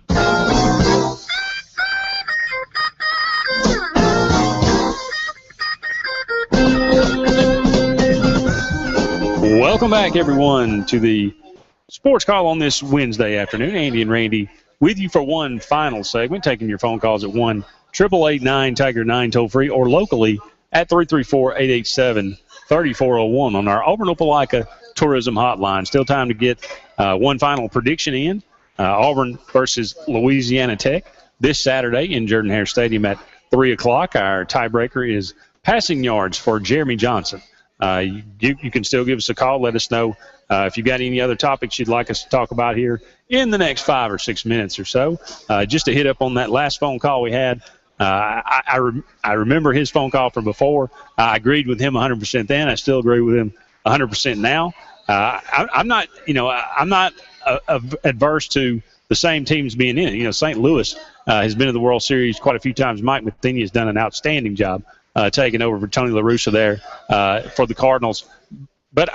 Welcome back, everyone, to the Sports Call on this Wednesday afternoon. Andy and Randy with you for one final segment, taking your phone calls at 1-888-9-TIGER-9 toll-free or locally at 334-887-3401 on our Auburn Opelika Tourism Hotline. Still time to get one final prediction in. Auburn versus Louisiana Tech this Saturday in Jordan-Hare Stadium at 3 o'clock. Our tiebreaker is passing yards for Jeremy Johnson. You can still give us a call. Let us know if you've got any other topics you'd like us to talk about here in the next 5 or 6 minutes or so. Just to hit up on that last phone call we had, I remember his phone call from before. I agreed with him 100% then. I still agree with him 100% now. I'm not adverse to the same teams being in it. You know, St. Louis has been in the World Series quite a few times. Mike Matheny has done an outstanding job taking over for Tony La Russa there for the Cardinals. But,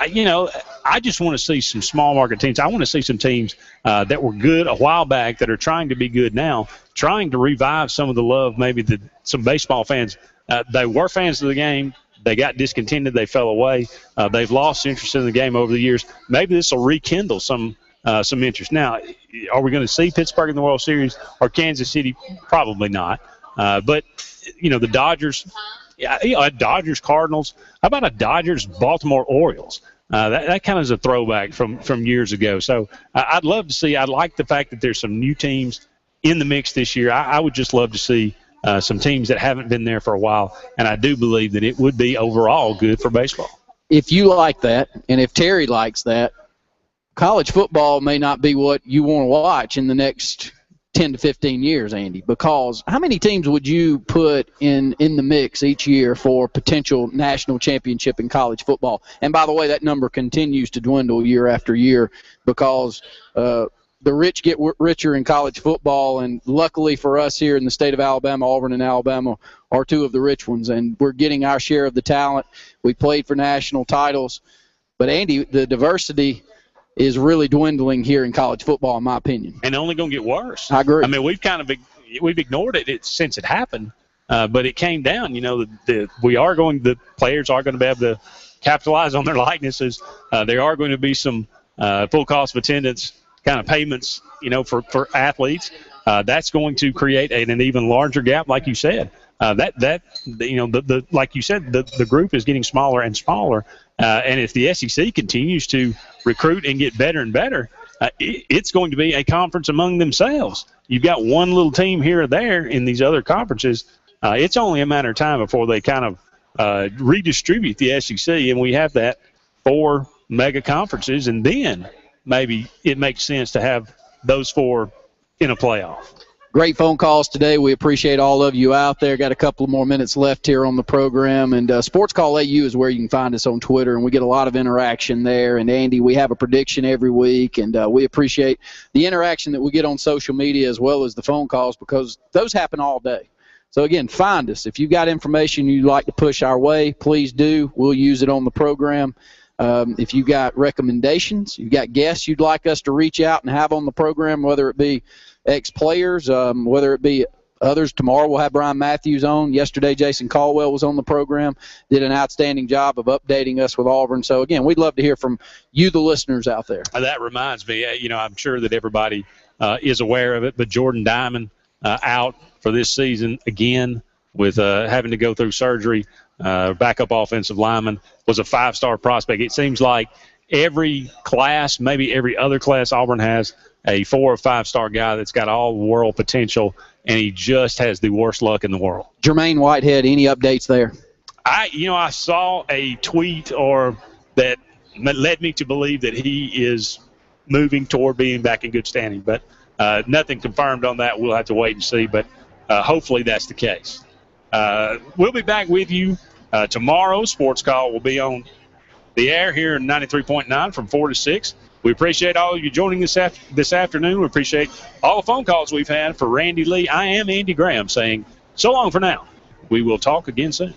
I just want to see some small market teams. I want to see some teams that were good a while back that are trying to be good now, trying to revive some of the love maybe that some baseball fans, they were fans of the game. They got discontented. They fell away. They've lost interest in the game over the years. Maybe this will rekindle some interest. Now, are we going to see Pittsburgh in the World Series or Kansas City? Probably not. But, the Dodgers – Dodgers, Cardinals. How about a Dodgers, Baltimore Orioles? That kind of is a throwback from years ago. So I'd love to see. I like the fact that there's some new teams in the mix this year. I would just love to see some teams that haven't been there for a while, and I do believe that it would be overall good for baseball. If you like that, and if Terry likes that, college football may not be what you want to watch in the next 10 to 15 years, Andy, because how many teams would you put in the mix each year for potential national championship in college football? And by the way, that number continues to dwindle year after year because the rich get richer in college football, and luckily for us here in the state of Alabama, Auburn and Alabama are two of the rich ones, and we're getting our share of the talent. We played for national titles. But, Andy, the diversity is really dwindling here in college football, in my opinion. And only going to get worse. I agree. I mean, we've ignored it since it happened, but it came down. The players are going to be able to capitalize on their likenesses. There are going to be some full cost of attendance kind of payments, for athletes. That's going to create an even larger gap, like you said. Like you said, the group is getting smaller and smaller. And if the SEC continues to recruit and get better and better, it's going to be a conference among themselves. You've got one little team here or there in these other conferences. It's only a matter of time before they kind of redistribute the SEC, and we have that 4 mega conferences, and then maybe it makes sense to have those 4 in a playoff. Great phone calls today. We appreciate all of you out there. Got a couple more minutes left here on the program. And Sportscall AU is where you can find us on Twitter, and we get a lot of interaction there. And, Andy, we have a prediction every week, and we appreciate the interaction that we get on social media as well as the phone calls because those happen all day. So, again, find us. If you've got information you'd like to push our way, please do. We'll use it on the program. If you've got recommendations, you've got guests you'd like us to reach out and have on the program, whether it be ex-players, whether it be others. Tomorrow we'll have Brian Matthews on. Yesterday Jason Caldwell was on the program, did an outstanding job of updating us with Auburn. So, again, we'd love to hear from you, the listeners out there. That reminds me, I'm sure that everybody is aware of it, but Jordan Diamond out for this season again with having to go through surgery. Backup offensive lineman, was a 5-star prospect. It seems like every class, maybe every other class Auburn has a 4 or 5-star guy that's got all world potential, and he just has the worst luck in the world. Jermaine Whitehead, any updates there? I saw a tweet that led me to believe that he is moving toward being back in good standing, but nothing confirmed on that. We'll have to wait and see, but hopefully that's the case. We'll be back with you tomorrow. Sports Call will be on the air here in 93.9 from 4 to 6. We appreciate all of you joining us this afternoon. We appreciate all the phone calls we've had. For Randy Lee, I am Andy Graham saying so long for now. We will talk again soon.